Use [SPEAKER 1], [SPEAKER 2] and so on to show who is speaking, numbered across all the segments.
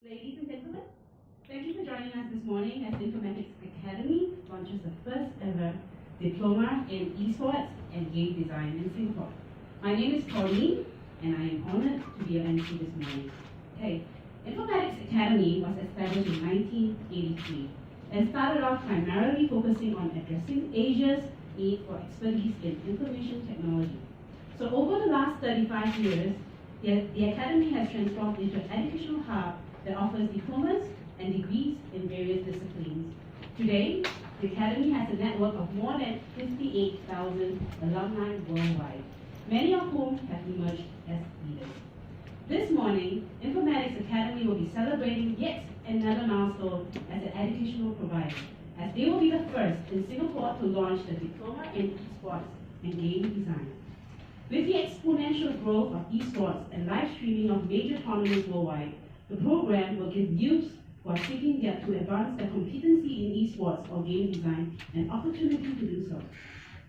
[SPEAKER 1] Ladies and gentlemen, thank you for joining us this morning as Informatics Academy launches the first ever Diploma in Esports and Game Design in Singapore. My name is Pauline and I am honored to be your MC this morning. Okay, Informatics Academy was established in 1983 and started off primarily focusing on addressing Asia's need for expertise in information technology. So over the last 35 years, the Academy has transformed into an educational hub that offers diplomas and degrees in various disciplines. Today, the Academy has a network of more than 58,000 alumni worldwide, many of whom have emerged as leaders. This morning, Informatics Academy will be celebrating yet another milestone as an educational provider, as they will be the first in Singapore to launch the Diploma in Esports and Game Design. With the exponential growth of esports and live streaming of major tournaments worldwide, the program will give youths who are seeking to advance their competency in esports or game design an opportunity to do so.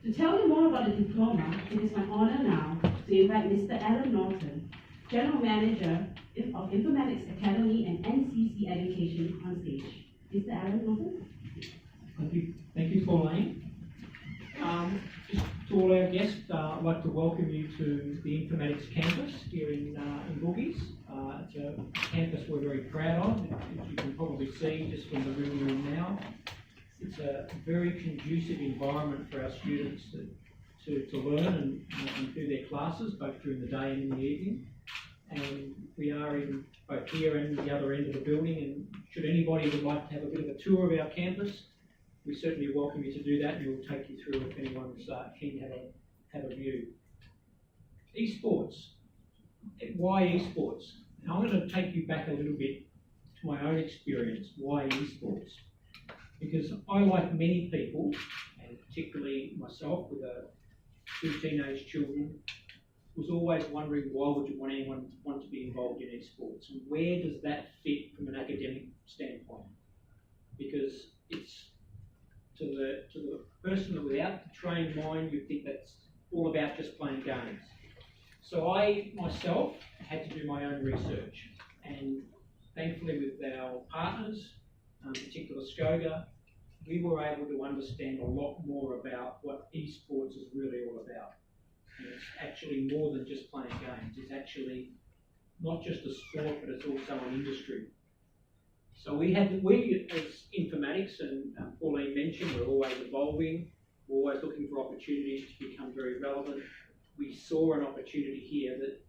[SPEAKER 1] To tell you more about the diploma, it is my honor now to invite Mr. Allan Norton, General Manager of Informatics Academy and NCC Education, on stage. Mr. Allan Norton?
[SPEAKER 2] Thank you, Pauline. Just to all our guests, I'd like to welcome you to the Informatics campus here in Boogies. It's a campus we're very proud of, as you can probably see just from the room now. It's a very conducive environment for our students to learn and do their classes, both during the day and in the evening. And we are in both here and the other end of the building, and should anybody would like to have a bit of a tour of our campus, we certainly welcome you to do that, and we'll take you through if anyone's keen to have a view. Esports. Why esports? Now, I'm going to take you back a little bit to my own experience. Why esports? Because I, like many people, and particularly myself with two teenage children, was always wondering why would you want anyone to be involved in esports, and where does that fit from an academic standpoint? Because it's to the person that without the trained mind, you'd think that's all about just playing games. So I myself had to do my own research, and thankfully with our partners, particularly SCOGA, we were able to understand a lot more about what esports is really all about. And it's actually more than just playing games. It's actually not just a sport, but it's also an industry. So we as Informatics, and Pauline mentioned, we're always evolving, we're always looking for opportunities to become very relevant. We saw an opportunity here that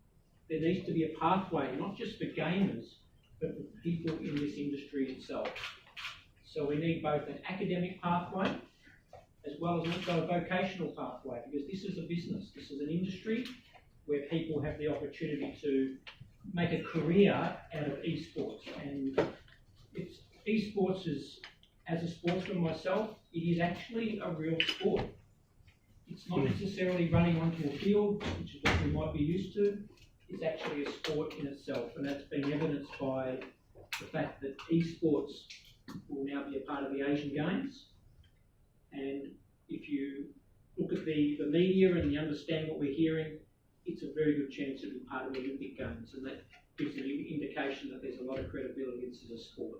[SPEAKER 2] there needs to be a pathway, not just for gamers, but for people in this industry itself. So we need both an academic pathway, as well as also a vocational pathway, because this is a business, this is an industry where people have the opportunity to make a career out of esports. And esports is, as a sportsman myself, it is actually a real sport. It's not necessarily running onto a field, which is what we might be used to. It's actually a sport in itself, and that's been evidenced by the fact that esports will now be a part of the Asian Games. And if you look at the media and you understand what we're hearing, it's a very good chance to be part of the Olympic Games, and that gives an indication that there's a lot of credibility in this as a sport.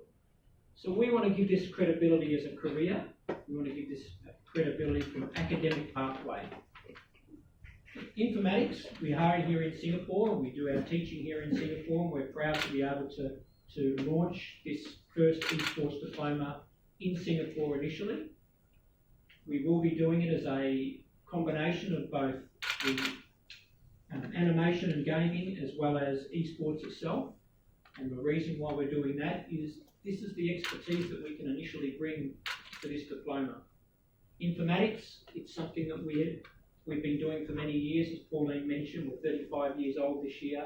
[SPEAKER 2] So we want to give this credibility as a career. We want to give this credibility from an academic pathway. Informatics, we are here in Singapore, and we do our teaching here in Singapore, and we're proud to be able to launch this first esports diploma in Singapore initially. We will be doing it as a combination of both the animation and gaming as well as esports itself. And the reason why we're doing that is this is the expertise that we can initially bring to this diploma. Informatics, it's something that we've been doing for many years, as Pauline mentioned. We're 35 years old this year,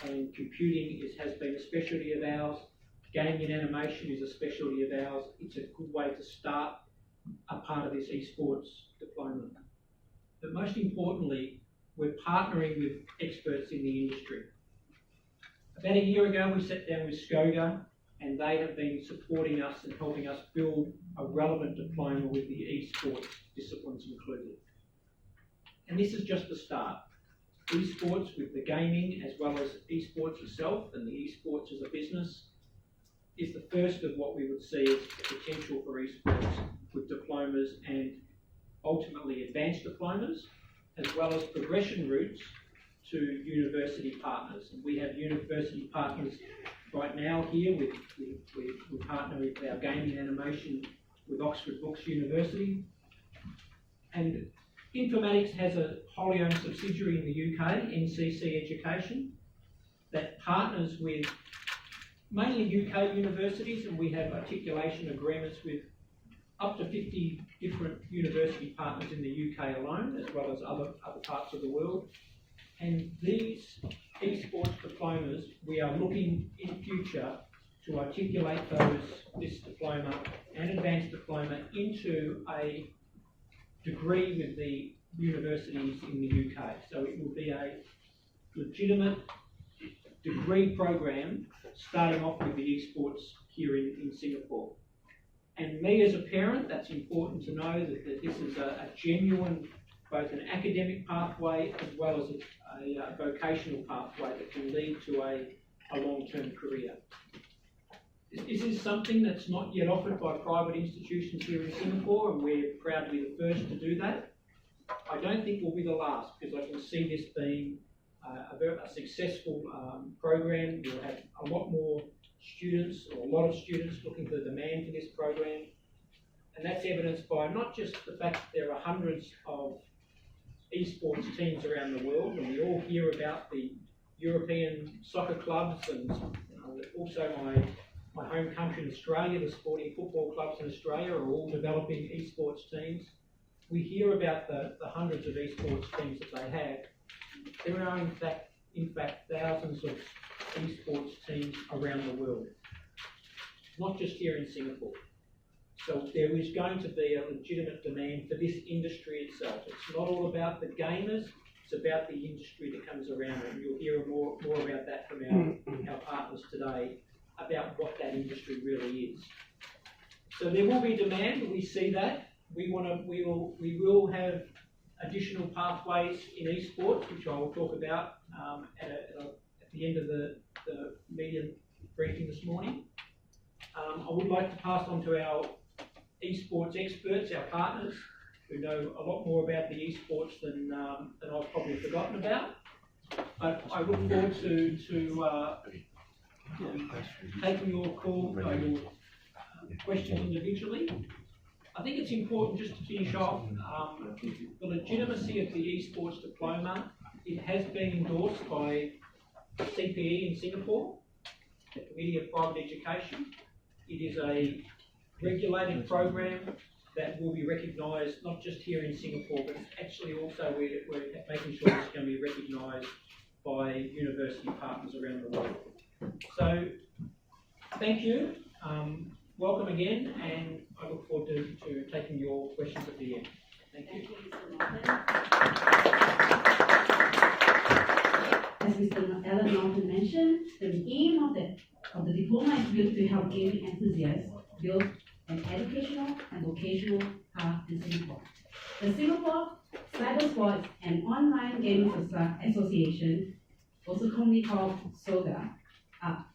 [SPEAKER 2] and computing has been a specialty of ours. Gaming and animation is a specialty of ours. It's a good way to start a part of this esports diploma. But most importantly, we're partnering with experts in the industry. About a year ago, we sat down with SCOGA, and they have been supporting us and helping us build a relevant diploma with the esports disciplines included. And this is just the start. Esports with the gaming, as well as esports itself and the esports as a business, is the first of what we would see as the potential for esports with diplomas and ultimately advanced diplomas, as well as progression routes to university partners. And we have university partners right now here. We partner with our gaming animation with Oxford Brookes University. And Informatics has a wholly owned subsidiary in the UK, NCC Education, that partners with mainly UK universities, and we have articulation agreements with up to 50 different university partners in the UK alone, as well as other parts of the world. And these esports diplomas, we are looking in future to articulate this diploma and advanced diploma into a degree with the universities in the UK. So it will be a legitimate degree program starting off with the esports here in Singapore. And me as a parent, that's important to know that this is a genuine, both an academic pathway as well as a vocational pathway that can lead to a long-term career. This is something that's not yet offered by private institutions here in Singapore, and we're proud to be the first to do that. I don't think we'll be the last, because I can see this being a successful program. We'll have a lot more students, or a lot of students looking for the demand for this program. And that's evidenced by not just the fact that there are hundreds of esports teams around the world, and we all hear about the European soccer clubs, and also my home country in Australia, the sporting football clubs in Australia are all developing esports teams. We hear about the hundreds of esports teams that they have. There are in fact thousands of esports teams around the world, not just here in Singapore. So there is going to be a legitimate demand for this industry itself. It's not all about the gamers, it's about the industry that comes around it. And you'll hear more about that from our partners today, about what that industry really is. So there will be demand, we see that. We will have additional pathways in esports, which I will talk about at the end of the media briefing this morning. I would like to pass on to our esports experts, our partners, who know a lot more about the esports than I've probably forgotten about. But I look forward to taking your call, your questions individually. I think it's important just to finish off the legitimacy of the esports diploma. It has been endorsed by CPE in Singapore, the Committee of Private Education. It is a regulated program that will be recognised not just here in Singapore, but actually also we're making sure it's going to be recognised by university partners around the world. So, thank you. Welcome again, and I look forward to taking your questions at the end. Thank you.
[SPEAKER 1] As Mr. Allan Norton mentioned, the aim of the diploma is built to help gaming enthusiasts build an educational and vocational path in Singapore. The Singapore Cybersports and Online Gaming Association, also commonly called SCOGA, are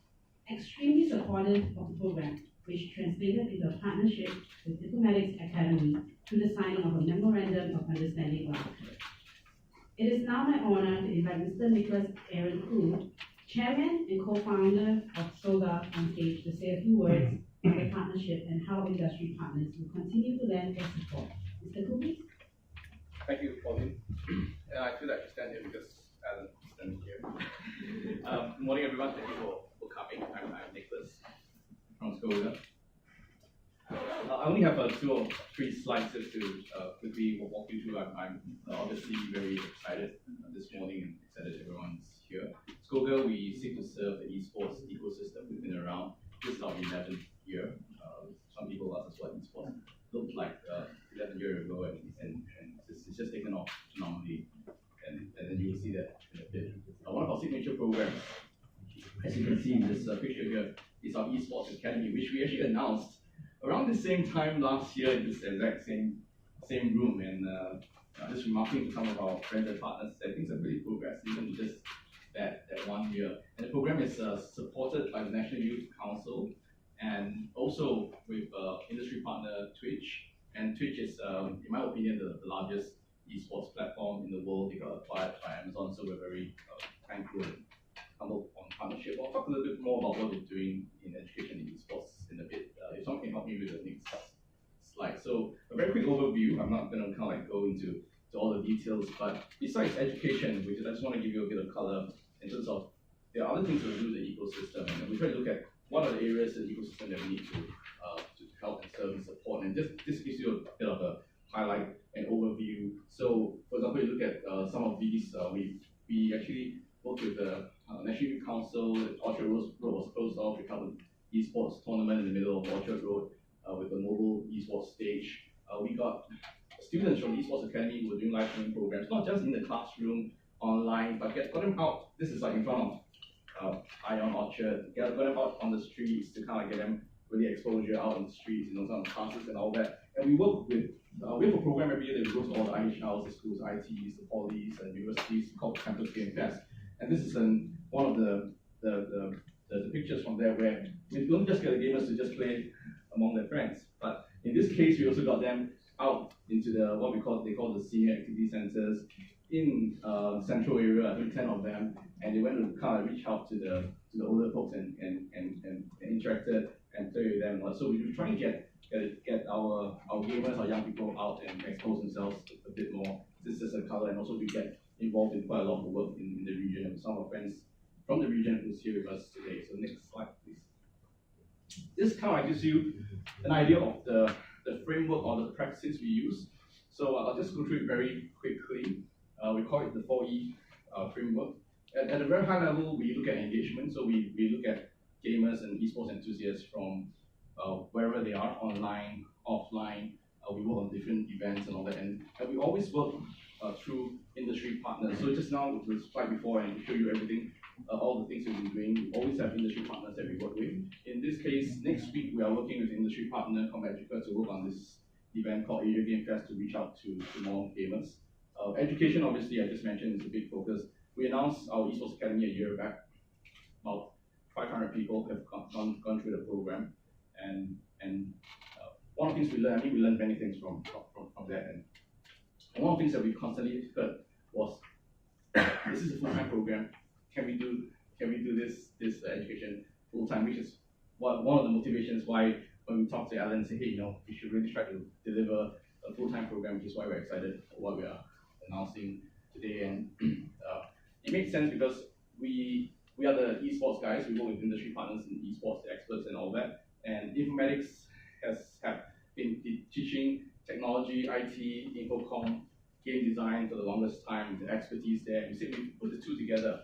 [SPEAKER 1] extremely supportive of the program, which translated into a partnership with Informatics Academy through the signing of a Memorandum of Understanding last year. It is now my honor to invite Mr. Nicholas Aaron Khoo, Chairman and co-founder of SCOGA, on stage to say a few words on the partnership and how industry partners will continue to lend their support. Mr. Khoo, please.
[SPEAKER 3] Thank you, Pauline. I feel like to stand here because Allan is standing here. Good morning, everyone. Thank you for coming. I'm Nicholas from SCOGA. I only have 2 or 3 slides just to quickly walk you through. I'm obviously very excited this morning and excited everyone's here. SCOGA, we seek to serve the esports ecosystem. We've been around. This is our 11th year. Some people ask us what esports looked like 11 years ago, and it's just taken off phenomenally. And then you will see that in a bit. One of our signature programs, as you can see in this picture here, is our Esports Academy, which we actually announced around the same time last year in this exact same room. And just remarking to some of our friends and partners that things have really progressed even just that 1 year. And the program is supported by the National Youth Council and also with industry partner Twitch. And Twitch is, in my opinion, the largest esports platform in the world. They got acquired by Amazon, so we're very thankful and humble on partnership. I'll talk a little bit more about what we're doing in education in esports in a bit. If someone can help me with the next slide. So a very quick overview. I'm not going to kind of like go into all the details, but besides education, which is, I just want to give you a bit of color in terms of there are other things that do with the ecosystem, and we try to look at what are the areas in the ecosystem that we need to help and serve and support. And this gives you a bit of a highlight and overview. So, for example, you look at some of these. We actually work with the National Youth Council. Orchard Road was closed off. We covered esports tournament in the middle of Orchard Road with the mobile esports stage. We got students from the Esports Academy who were doing live streaming programs, not just in the classroom, online, but got them out. This is like in front of Ion Orchard. Got them out on the streets to kind of get them really exposure out on the streets, some of the classes and all that. And we work with, we have a program every year that we go to all the IHLs, the schools, ITs, the polys, and universities called Campus Game Fest. And this is one of the pictures from there where we don't just get the gamers to just play among their friends, but in this case, we also got them out into the what they call the senior activity centers in central area. I think 10 of them, and they went to kind of reach out to the older folks and interacted and play with them. So we're trying to get our gamers, our young people out and expose themselves a bit more. This is a color, and also we get involved in quite a lot of work in the region, and some of our friends from the region who's here with us today. So next slide, please. This kind of gives you an idea of the framework or the practices we use. So I'll just go through it very quickly. We call it the 4E framework. At a very high level, we look at engagement. So we look at gamers and esports enthusiasts from wherever they are, online, offline. We work on different events and all that. And we always work through industry partners. So just now, the slide before, and show you everything, all the things we've been doing. We always have industry partners that we work with. In this case, next week, we are working with industry partner Cockfield to work on this event called Asia Game Fest to reach out to more gamers. Education, obviously, I just mentioned, is a big focus. We announced our Esports Academy a year back. About 500 people have gone through the program. And one of the things we learned, we learned many things from that. And one of the things that we constantly heard was, this is a full-time program. Can we do this education full-time? Which is one of the motivations why when we talk to Allan and say, hey, we should really try to deliver a full-time program, which is why we're excited for what we are announcing today. And it makes sense because we are the esports guys. We work with industry partners in esports, the experts and all that. And Informatics have been teaching technology, IT, infocom, game design for the longest time, the expertise there. We say we put the two together.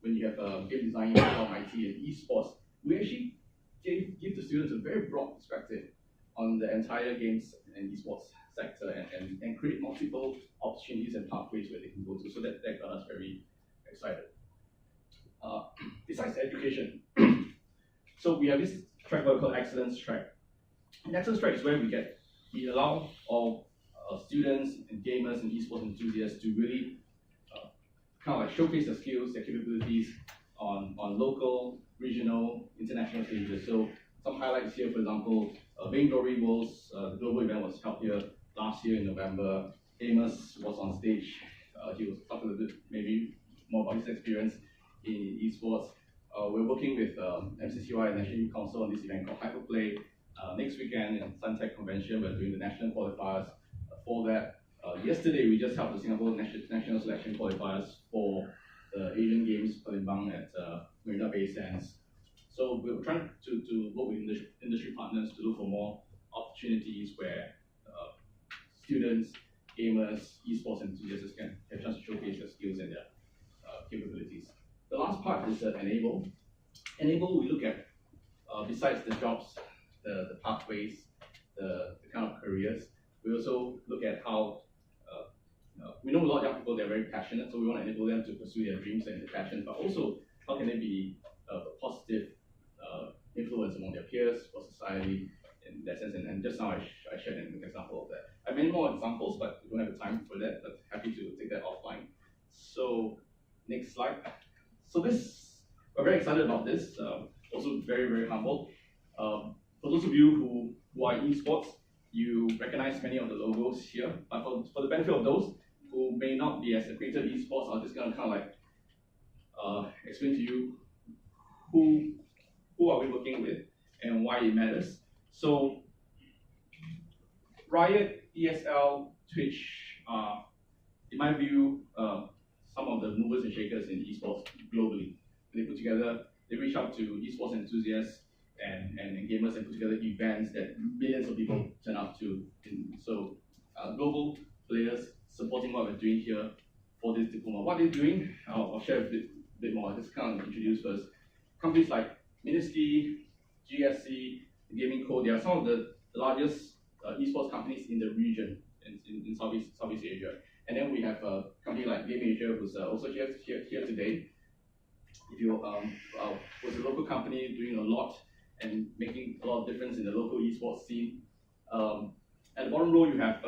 [SPEAKER 3] When you have game design, infocom, IT, and esports, we actually give the students a very broad perspective on the entire games and esports sector and create multiple opportunities and pathways where they can go to. So that got us very excited. Besides education, so we have this track called Excellence Track. And Excellence Track is where we allow all students and gamers and esports enthusiasts to really kind of like showcase their skills, their capabilities on local, regional, international stages. So some highlights here, for example, Vainglory Worlds, the global event was held here last year in November. Amos was on stage. He was talking a little bit maybe more about his experience in esports. We're working with MCCY and National Youth Council on this event called Hyperplay. Next weekend in Suntec Convention, we're doing the national qualifiers for that. Yesterday, we just held the Singapore National Selection qualifiers for the Asian Games Palembang at Marina Bay Sands. So we're trying to work with industry partners to look for more opportunities where students, gamers, esports enthusiasts can have a chance to showcase their skills and their capabilities. The last part is enable. Enable, we look at, besides the jobs, the pathways, the kind of careers, we also look at how, we know a lot of young people, they're very passionate, so we want to enable them to pursue their dreams and their passions, but also how can they be a positive influence among their peers for society in that sense. And just now I shared an example of that. I have many more examples, but we don't have the time for that, but happy to take that offline. So next slide. So we're very excited about this, also very, very humble. For those of you who are in esports, you recognize many of the logos here, but for the benefit of those who may not be as acquainted with esports, I'm just going to kind of like explain to you who are we working with and why it matters. So Riot, ESL, Twitch, in my view, some of the movers and shakers in esports globally. They put together, they reach out to esports enthusiasts and gamers and put together events that millions of people turn out to. So global players supporting what we're doing here for this diploma. What they're doing, I'll share a bit more. I'll just kind of introduce first. Companies like Ministry, GSC, Gaming Co, they are some of the largest esports companies in the region, in Southeast Asia. And then we have a company like AirAsia, who's also here today. If you was a local company doing a lot and making a lot of difference in the local esports scene. At the bottom row, you have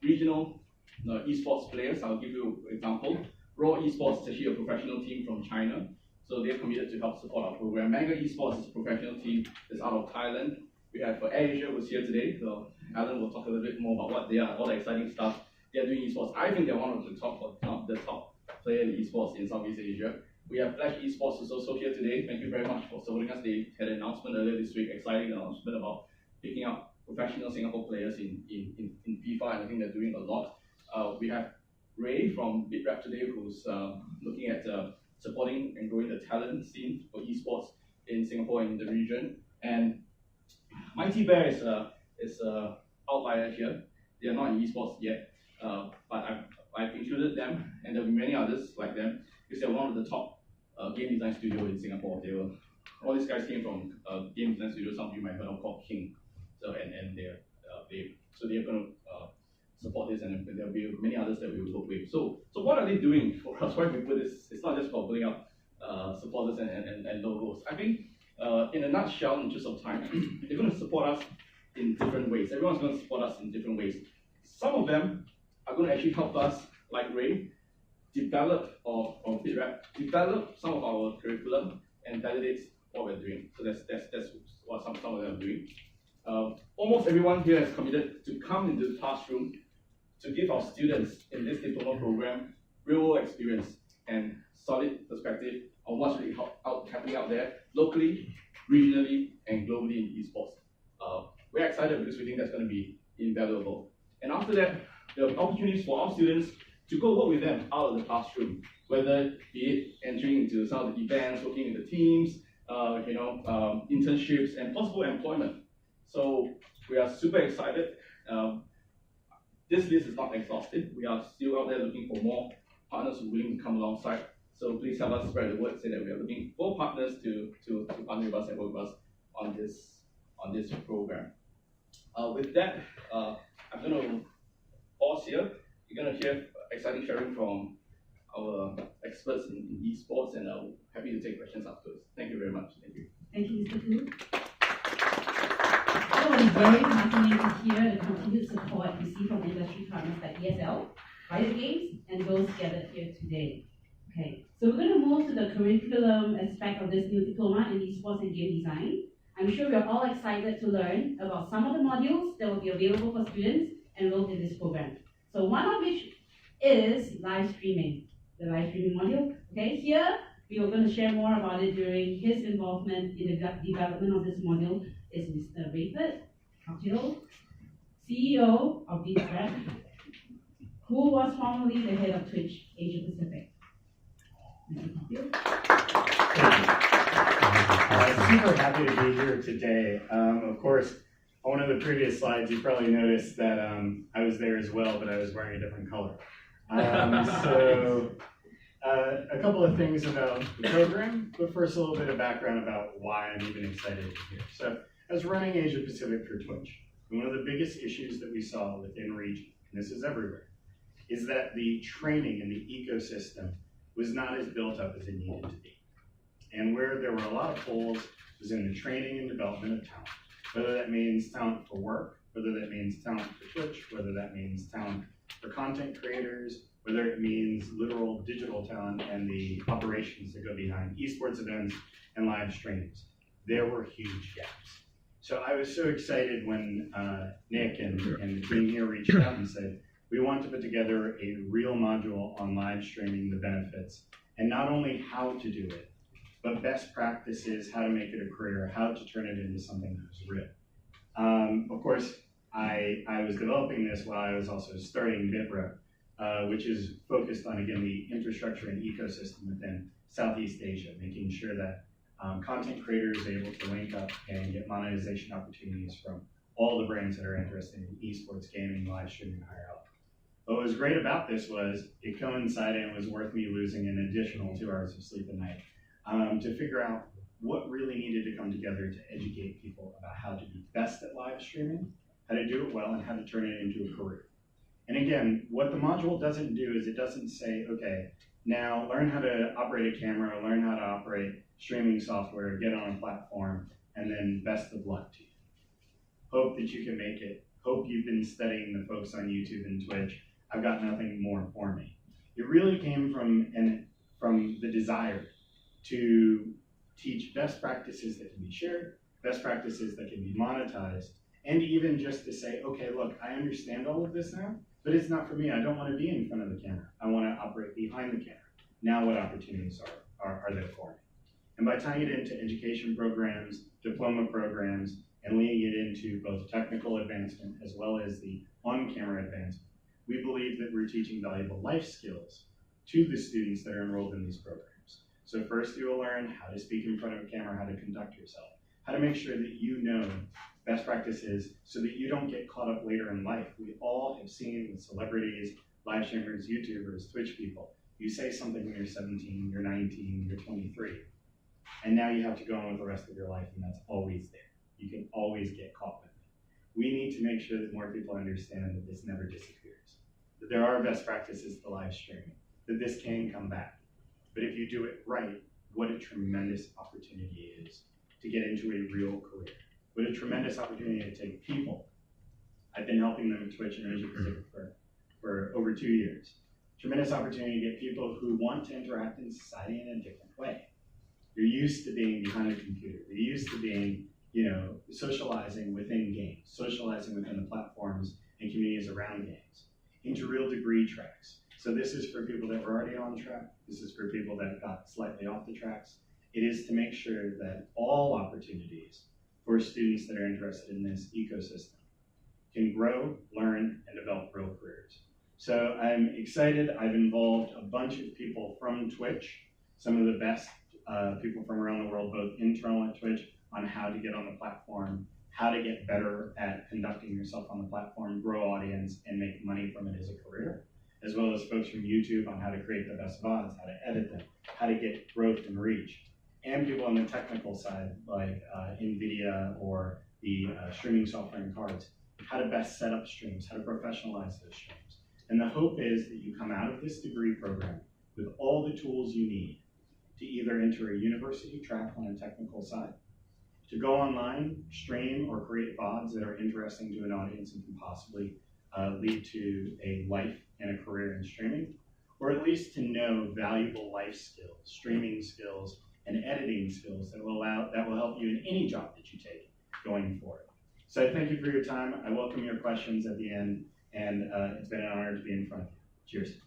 [SPEAKER 3] regional esports players. I'll give you an example. Raw Esports is actually a professional team from China, so they're committed to help support our program. Manga Esports is a professional team that's out of Thailand. We have AirAsia who's here today, so Allan will talk a little bit more about what they are, all the exciting stuff they're doing in esports. I think they're one of the top player in esports in Southeast Asia. We have Flash Esports who's also here today. Thank you very much for supporting us. They had an announcement earlier this week, exciting announcement about picking up professional Singapore players in FIFA, and I think they're doing a lot. We have Ray from Bitrepme today, who's looking at supporting and growing the talent scene for esports in Singapore and in the region. And Mighty Bear is outlier here. They are not in esports yet, but I've included them, and there will be many others like them, because they're one of the top game design studio in Singapore. All these guys came from game design studio. Some of you might have heard of called King. So they're going to support this, and there'll be many others that we will work with. So what are they doing for us? Why we put this? It's not just for putting up supporters and logos. I think in a nutshell, in interest of time, they're going to support us in different ways. Everyone's going to support us in different ways. Some of them are going to actually help us, like Ray, develop develop some of our curriculum and validate what we're doing. So that's what some of them are doing. Almost everyone here has committed to come into the classroom to give our students in this diploma program real-world experience and solid perspective on what's really happening out there, locally, regionally, and globally in esports. We're excited because we think that's going to be invaluable. And after that, there are opportunities for our students to go work with them out of the classroom, whether be it entering into some of the events, working in the teams, internships, and possible employment. So we are super excited. This list is not exhaustive. We are still out there looking for more partners who are willing to come alongside. So please help us spread the word, say that we are looking for partners to partner with us and work with us on this program. With that, I'm going to pause here. You're going to hear exciting sharing from our experts in esports, and I'm happy to take questions afterwards. Thank you very much. Thank you.
[SPEAKER 1] Thank you, Mr. Khoo. It was very heartening to hear the continued support we see from industry partners like ESL, Riot Games, and those gathered here today. Okay, so we're going to move to the curriculum aspect of this new diploma in esports and game design. I'm sure we're all excited to learn about some of the modules that will be available for students enrolled in this program. So one of which is live streaming, the live streaming module. Okay, here we are going to share more about it during his involvement in the development of this module is Mr. Raiford, Cockfield, CEO of Bitrepme, who was formerly the head of Twitch Asia Pacific. Mr. Cockfield.
[SPEAKER 4] Super happy to be here today. Of course, on one of the previous slides, you probably noticed that I was there as well, but I was wearing a different color. A couple of things about the program, but first a little bit of background about why I'm even excited to be here. So, I was running Asia Pacific for Twitch, and one of the biggest issues that we saw within region, and this is everywhere, is that the training and the ecosystem was not as built up as it needed to be. And where there were a lot of holes was in the training and development of talent, whether that means talent for work, whether that means talent for Twitch, whether that means talent for content creators, whether it means literal digital talent and the operations that go behind esports events and live streams. there were huge gaps. So I was so excited when Nick and the team here reached out and said, we want to put together a real module on live streaming the benefits, and not only how to do it, but best practices, how to make it a career, how to turn it into something that was real. Of course, I was developing this while I was also starting Bitrepme, which is focused on, again, the infrastructure and ecosystem within Southeast Asia, making sure that content creators are able to link up and get monetization opportunities from all the brands that are interested in esports, gaming, live streaming, higher up. What was great about this was it coincided and was worth me losing an additional 2 hours of sleep a night to figure out what really needed to come together to educate people about how to be best at live streaming, how to do it well, and how to turn it into a career. And again, what the module doesn't do is it doesn't say, okay, now learn how to operate a camera, learn how to operate streaming software, get on a platform, and then best of luck to you. Hope that you can make it. Hope you've been studying the folks on YouTube and Twitch. I've got nothing more for me. It really came from the desire to teach best practices that can be shared, best practices that can be monetized, and even just to say, okay, look, I understand all of this now, but it's not for me. I don't want to be in front of the camera. I want to operate behind the camera. Now what opportunities are there for me? And by tying it into education programs, diploma programs, and leading it into both technical advancement as well as the on-camera advancement, we believe that we're teaching valuable life skills to the students that are enrolled in these programs. So first you will learn how to speak in front of a camera, how to conduct yourself, how to make sure that you know best practices so that you don't get caught up later in life. We all have seen with celebrities, live streamers, YouTubers, Twitch people, you say something when you're 17, you're 19, you're 23, and now you have to go on with the rest of your life, and that's always there. You can always get caught with it. We need to make sure that more people understand that this never disappears, that there are best practices to live streaming, that this can come back. But if you do it right, what a tremendous opportunity it is to get into a real career. What a tremendous opportunity to take people. I've been helping them in Twitch and Asia Pacific for over 2 years. Tremendous opportunity to get people who want to interact in society in a different way. You're used to being behind a computer. You're used to being, socializing within games, socializing within the platforms and communities around games, into real degree tracks. So this is for people that were already on track. This is for people that got slightly off the tracks. It is to make sure that all opportunities for students that are interested in this ecosystem can grow, learn, and develop real careers. So I'm excited. I've involved a bunch of people from Twitch, some of the best people from around the world, both internal at Twitch, on how to get on the platform, how to get better at conducting yourself on the platform, grow audience, and make money from it as a career, as well as folks from YouTube on how to create the best VODs, how to edit them, how to get growth and reach, and people on the technical side, like NVIDIA or the streaming software and cards, how to best set up streams, how to professionalize those streams. And the hope is that you come out of this degree program with all the tools you need to either enter a university track on a technical side, to go online, stream, or create VODs that are interesting to an audience and can possibly lead to a life and a career in streaming, or at least to know valuable life skills, streaming skills, and editing skills that will help you in any job that you take going forward. So I thank you for your time. I welcome your questions at the end, and it's been an honor to be in front of you. Cheers.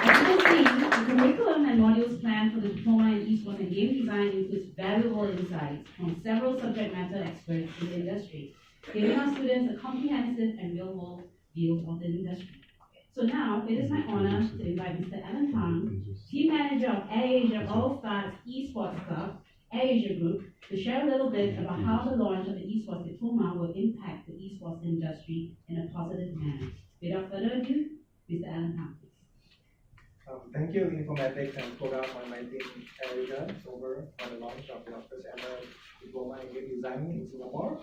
[SPEAKER 1] As you can see, the curriculum and modules planned for the Diploma in Esports and Game Design includes valuable insights from several subject matter experts in the industry, giving our students a comprehensive and real-world view of the industry. So now, it is my honor to invite Mr. Allan Phang, Team Manager of AirAsia Allstars Esports Club, AirAsia Group, to share a little bit about how the launch of the Esports Diploma will impact the esports industry in a positive manner. Without further ado, Mr. Allan Phang, please.
[SPEAKER 5] Thank you, Informatics and SCOGA, for inviting AirAsia over for the launch of the first ever Diploma in Game Design in Singapore.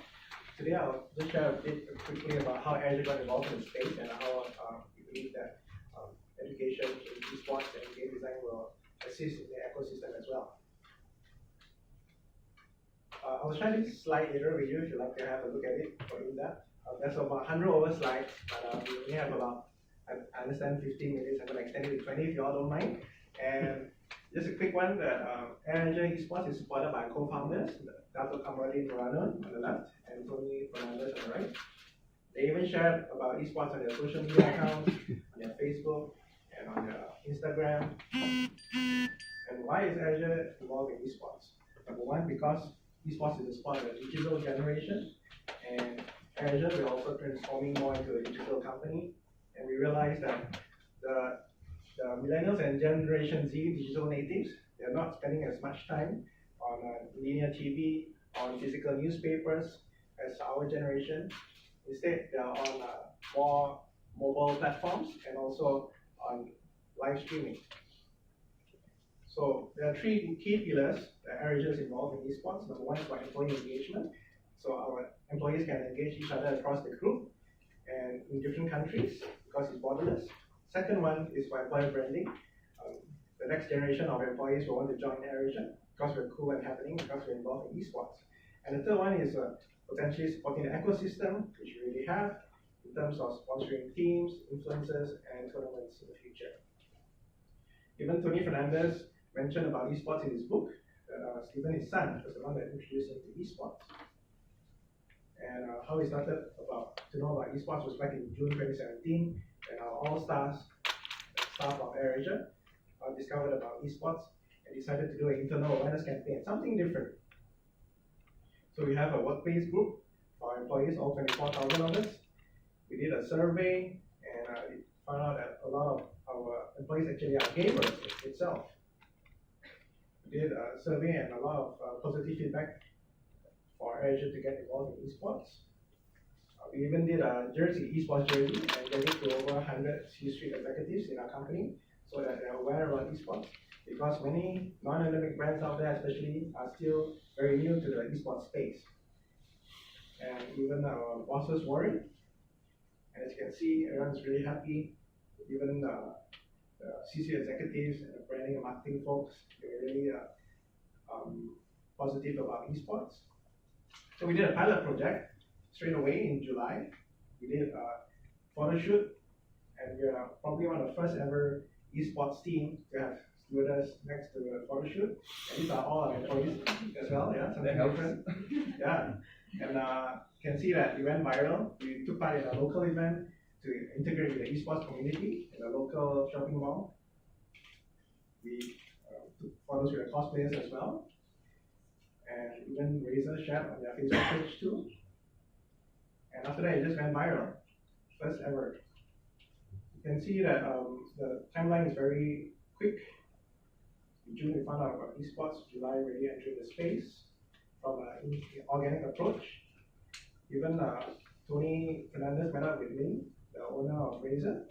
[SPEAKER 5] Today, I'll just share a bit quickly about how AirAsia got involved in the space and how we believe that education in esports and game design will assist in the ecosystem as well. I'll share this slide later with you if you'd like to have a look at it for in-depth. There's about 100 over slides, but we only have about, I understand, 15 minutes. I'm going to extend it to 20 if you all don't mind. And Just a quick one that AirAsia Esports is supported by co-founders, Dr. Kamarudin Murano on the left and Tony Fernandez on the right. They even shared about esports on their social media accounts, on their Facebook, and on their Instagram. And why is AirAsia involved in esports? Number one, because esports is a sport of the digital generation, and AirAsia will also transforming more into a digital company. And we realize that the millennials and Generation Z digital natives, they're not spending as much time on linear TV, on physical newspapers as our generation. Instead, they are on more mobile platforms and also on live streaming. So there are three key pillars that AirAsia is involved in esports. Number one is about employee engagement. So our employees can engage each other across the group and in different countries because it's borderless. Second one is for employer branding. The next generation of employees will want to join AirAsia because we're cool and happening, because we're involved in esports. And the third one is potentially supporting the ecosystem, which we already have, in terms of sponsoring teams, influencers, and tournaments in the future. Even Tony Fernandez mentioned about esports in his book. Stephen, his son, was the one that introduced him to esports. And how he started to know about esports was back in June 2017, when our Allstars staff of AirAsia discovered about esports and decided to do an internal awareness campaign, something different. So we have a workplace group for our employees, all 24,000 of us. We did a survey and we found out that a lot of our employees actually are gamers itself. We did a survey and a lot of positive feedback for AirAsia to get involved in esports. We even did a esports jersey, and gave it to over 100 C-suite executives in our company so that they're aware about esports. Because many non-endemic brands out there, especially, are still very new to the esports space. And even our bosses worried. And as you can see, everyone's really happy. Even the C-suite executives and the branding and marketing folks, they're really positive about esports. So we did a pilot project straight away in July. We did a photo shoot, and we are probably one of the first ever esports team to have stewardess next to the photo shoot. And these are all our employees as well, yeah, something different. Yeah, and you can see that it went viral. We took part in a local event to integrate with the esports community in a local shopping mall. We took photos with the cosplayers as well. And even Razer shared on their Facebook page too. And after that, it just went viral, first ever. You can see that the timeline is very quick. In June, we found out about esports. July, really entered the space from an organic approach. Even Tony Fernandez met up with me, the owner of Razer.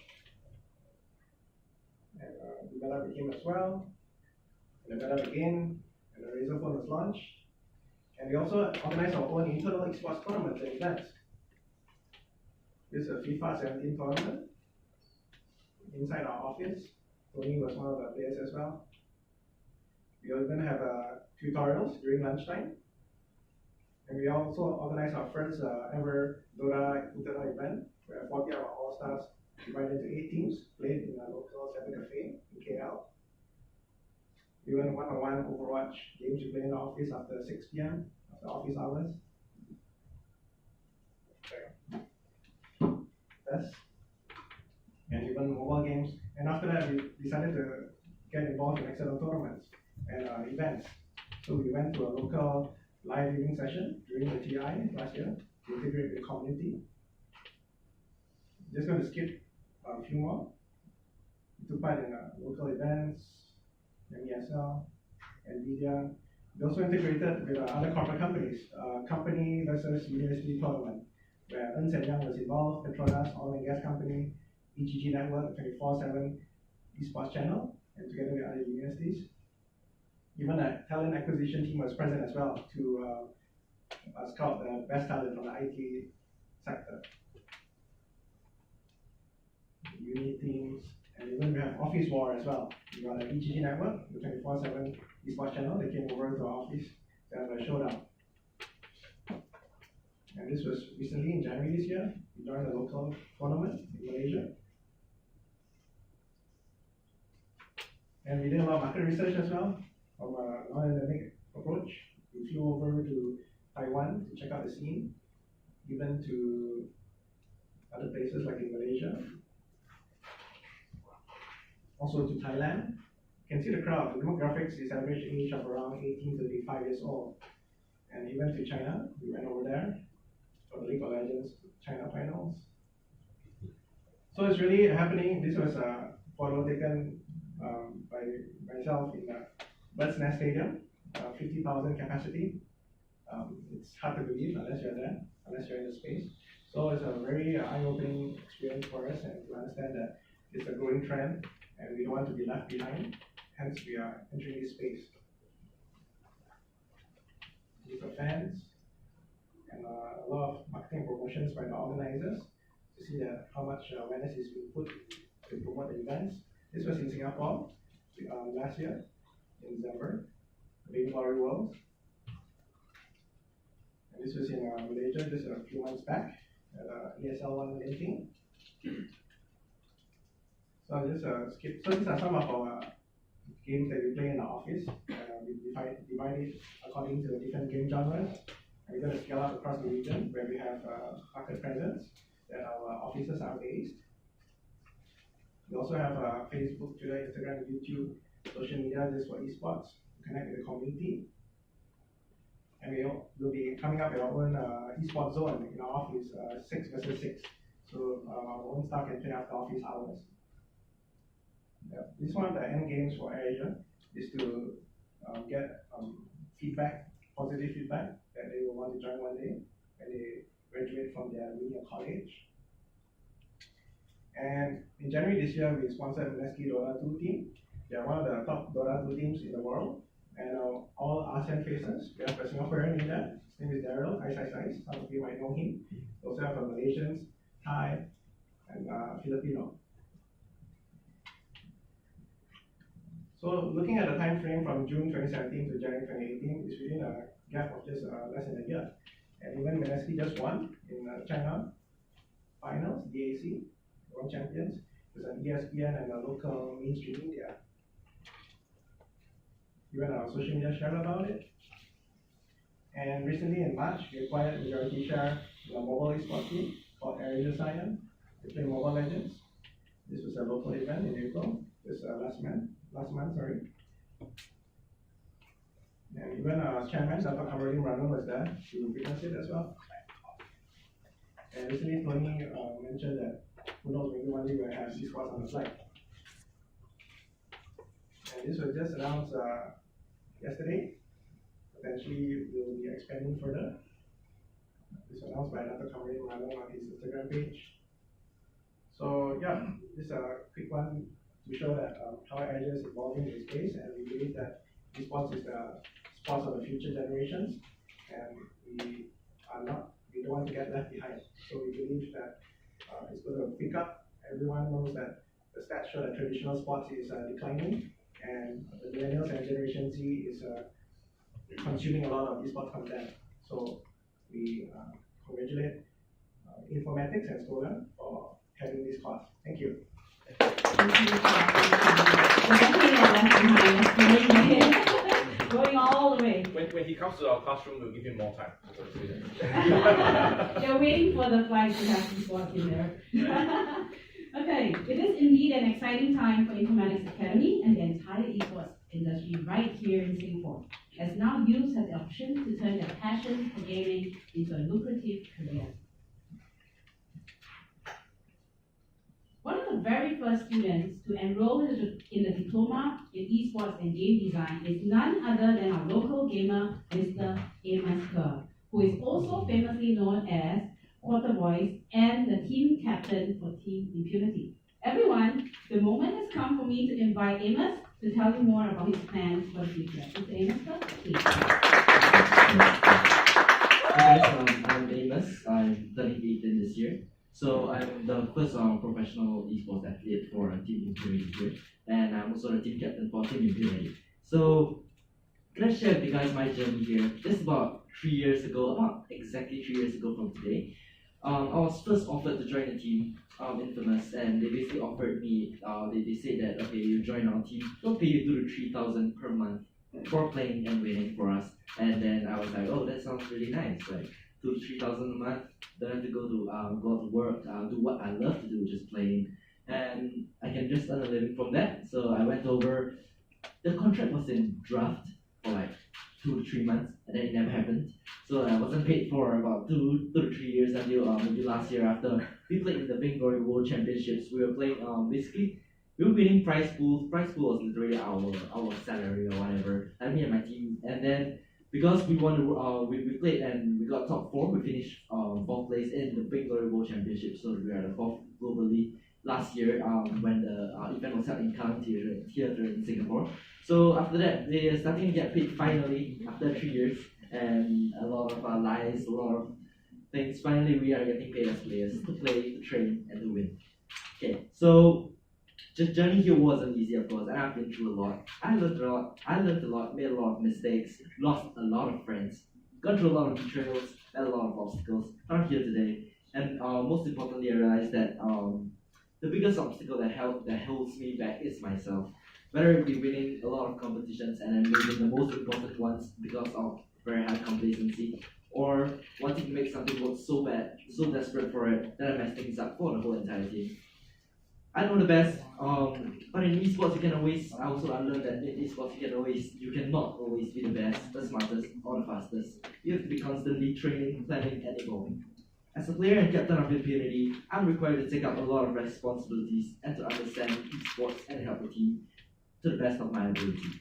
[SPEAKER 5] And we met up with him as well. And we met up again, and the Razer phone was launched. And we also organized our own internal esports tournaments and events. This is a FIFA 17 tournament inside our office. Tony was one of the players as well. We are going to have tutorials during lunchtime. And we also organized our first ever Dota internal event, where 40 of our Allstars divided into 8 teams, played in a local cyber cafe in KL. We went one-on-one Overwatch games we play in the office after 6 p.m. after office hours. And even mobile games. And after that, we decided to get involved in external tournaments and events. So we went to a local live viewing session during the TI last year to integrate with the community. Just going to skip a few more. We took part in local events, MESL, NVIDIA. We also integrated with other corporate companies, company versus university tournament, where Ernst & Young was involved, Petronas, oil and gas company, EGG Network, 24/7 esports channel, and together with other universities. Even a talent acquisition team was present as well to scout the best talent from the IT sector. Uni teams, and even we have Office War as well. We got an EGG Network, the 24/7 esports channel. They came over to our office to have a showdown. And this was recently in January this year. We joined a local tournament in Malaysia. And we did a lot of market research as well from a non-endemic approach. We flew over to Taiwan to check out the scene, even to other places like in Malaysia, also to Thailand. You can see the crowd. The demographics is average age of around 18 to 35 years old. And we went to China. We went over there for the League of Legends China finals. So it's really happening. This was a photo taken by myself in the Bird's Nest Stadium, 50,000 capacity. It's hard to believe unless you're there, unless you're in the space. So it's a very eye-opening experience for us, and to understand that it's a growing trend and we don't want to be left behind. Hence, we are entering this space. These are fans and a lot of marketing promotions by the organizers to see that how much awareness is being put to promote the events. This was in Singapore last year in December, Baby Glory World. And this was in Malaysia just a few months back at ESL 1 meeting. So I'll just skip. So these are some of our games that we play in the office. We divide it according to different game genres. And we're going to scale out across the region where we have market presence that our offices are based. We also have Facebook, Twitter, Instagram, YouTube, social media just for esports to connect with the community. And we'll be coming up with our own esports zone in our office, 6 versus 6. So our own staff can play after office hours. This is one of the end games for AirAsia is to get feedback, positive feedback that they will want to join one day when they graduate from their uni or college. And in January this year, we sponsored Meneski Dota 2 team. They are one of the top Dota 2 teams in the world. And all ASEAN faces. We have a Singaporean in there. His name is Daryl, Ice. Some of you might know him. We also have Malaysians, Thai, and Filipino. So looking at the time frame from June 2017 to January 2018, it's within a gap of just less than a year. And even Meneski just won in China finals, DAC, World Champions. There's an ESPN and a local mainstream media. Even our social media shared about it. And recently in March, we acquired majority share in a mobile esports team called AirAsia. They play Mobile Legends. This was a local event in April, this last month, sorry. And even our chairman, Dr. Kamarudin Ranu, was there to witness it as well. And recently, Tony mentioned that who knows, maybe one day we'll have esports on the flight. And this was just announced yesterday. Potentially, we will be expanding further. This was announced by Dr. Kamarudin Ranu on his Instagram page. So yeah, this is a quick one to show that how AirAsia is evolving in space, and we believe that esports is the sports of the future generations, and we don't want to get left behind. So we believe that it's going to pick up. Everyone knows that the stats show that traditional sports is declining, and the millennials and Generation Z is consuming a lot of esports content. So we congratulate Informatics and SCOGA for having this course. Thank you.
[SPEAKER 1] Going all the way.
[SPEAKER 3] When he comes to our classroom, we'll give him more time.
[SPEAKER 1] They're waiting for the flight to have esports in there. Okay, it is indeed an exciting time for Informatics Academy and the entire esports industry right here in Singapore, as now youths have the option to turn their passion for gaming into a lucrative career. One of the very first students to enroll in the Diploma in Esports and Game Design is none other than our local gamer, Mr. Amos, who is also famously known as Quatervois and the team captain for Team Impunity. Everyone, the moment has come for me to invite Amos to tell you more about his plans for the future. Mr. Amos, please.
[SPEAKER 6] Hi guys, I'm Amos. I'm turning 18 this year. So I'm the first professional esports athlete for Team Impunity, and I'm also the team captain for Team Impunity. So can I share with you guys my journey here? Just about 3 years ago, about exactly 3 years ago from today, I was first offered to join the team, Infamous, and they basically offered me, they said that, okay, you join our team, we'll pay you 2 to 3,000 per month for playing and winning for us. And then I was like, oh, that sounds really nice, like 2 to 3,000 a month, don't have to go to work, do what I love to do, just playing. And I can just earn a living from that. So I went over, the contract was in draft for like 2 to 3 months, and then it never happened. So I wasn't paid for about 2 to 3 years until maybe last year after we played in the Vainglory World Championships. We were playing basically we were winning prize pools. Prize pool was literally our salary or whatever. And me and my team, and then because we won we played and we got top 4. We finished 4th place in the Vainglory World Championships. So we are the 4th globally last year when the event was held in Khoo Theatre in Singapore. So after that, they are starting to get paid finally after 3 years, and a lot of lies, a lot of things. Finally, we are getting paid as players to play, to train, and to win. Okay, so just journey here wasn't easy, of course, and I've been through a lot. I learned a lot, made a lot of mistakes, lost a lot of friends, gone through a lot of betrayals, met a lot of obstacles. I'm here today, and most importantly, I realized that the biggest obstacle that holds me back is myself. Whether it be winning a lot of competitions and then losing the most important ones because of very high complacency, or wanting to make something work so bad, so desperate for it, that I mess things up for the whole entire team. I know the best, but in esports I also learned that in esports you cannot always be the best, the smartest, or the fastest. You have to be constantly training, planning, and evolving. As a player and captain of Impunity, I'm required to take up a lot of responsibilities and to understand esports and help the team to the best of my ability.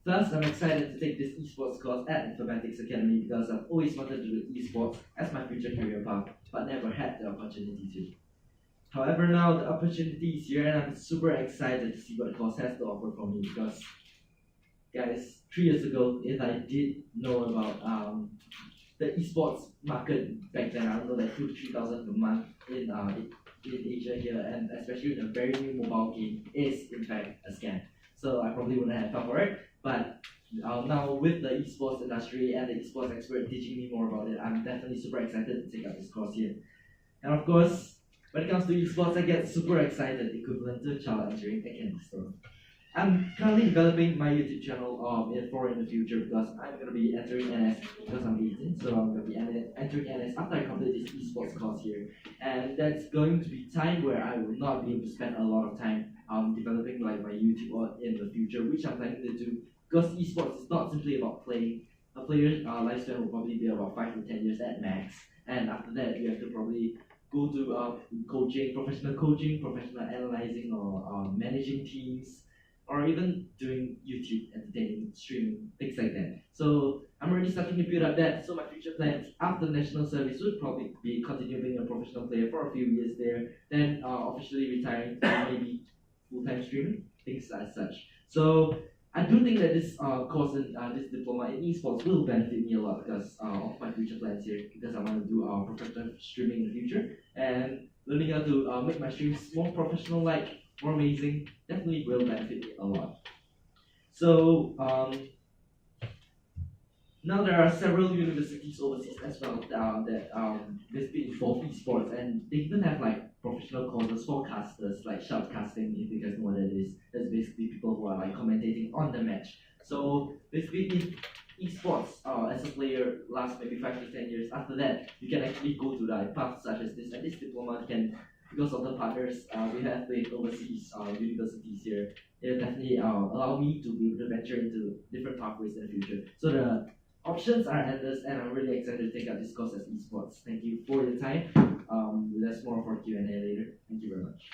[SPEAKER 6] Thus, I'm excited to take this esports course at Informatics Academy because I've always wanted to do esports as my future career path, but never had the opportunity to. However, now the opportunity is here, and I'm super excited to see what the course has to offer for me because, guys, 3 years ago, if I did know about the esports market back then, I don't know, like 2 to 3,000 per month in Asia here, and especially with a very new mobile game, is in fact a scam. So I probably wouldn't have fun for it. But now with the esports industry and the esports expert teaching me more about it, I'm definitely super excited to take up this course here. And of course, when it comes to esports, I get super excited, equivalent to a child entering a candy store. I'm currently developing my YouTube channel in the future because I'm going to be entering NS because I'm 18, so I'm going to be entering NS after I complete this esports course here. And that's going to be time where I will not be able to spend a lot of time developing like my YouTube or in the future, which I'm planning to do because esports is not simply about playing. A player's lifespan will probably be about 5 to 10 years at max, and after that you have to probably go to professional analyzing, or managing teams, or even doing YouTube, entertaining, streaming, things like that. So I'm already starting to build up that. So my future plans after national service would probably be continuing being a professional player for a few years there, then officially retiring to maybe full-time streaming, things as such. So I do think that this course and this diploma in esports will benefit me a lot because of my future plans here, because I want to do professional streaming in the future, and learning how to make my streams more professional-like, more amazing, definitely will benefit me a lot. So now there are several universities overseas as well that basically involve esports, and they even have like professional courses for casters, like shoutcasting, if you guys know what that is. That's basically people who are like commentating on the match. So basically, if esports as a player lasts maybe 5 to 10 years, after that you can actually go to like paths such as this, and this diploma can, because of the partners we have with overseas universities here, it definitely allow me to be able to venture into different pathways in the future. So the options are endless, and I'm really excited to take up this course as esports. Thank you for your time. There's more for Q&A later. Thank you very much.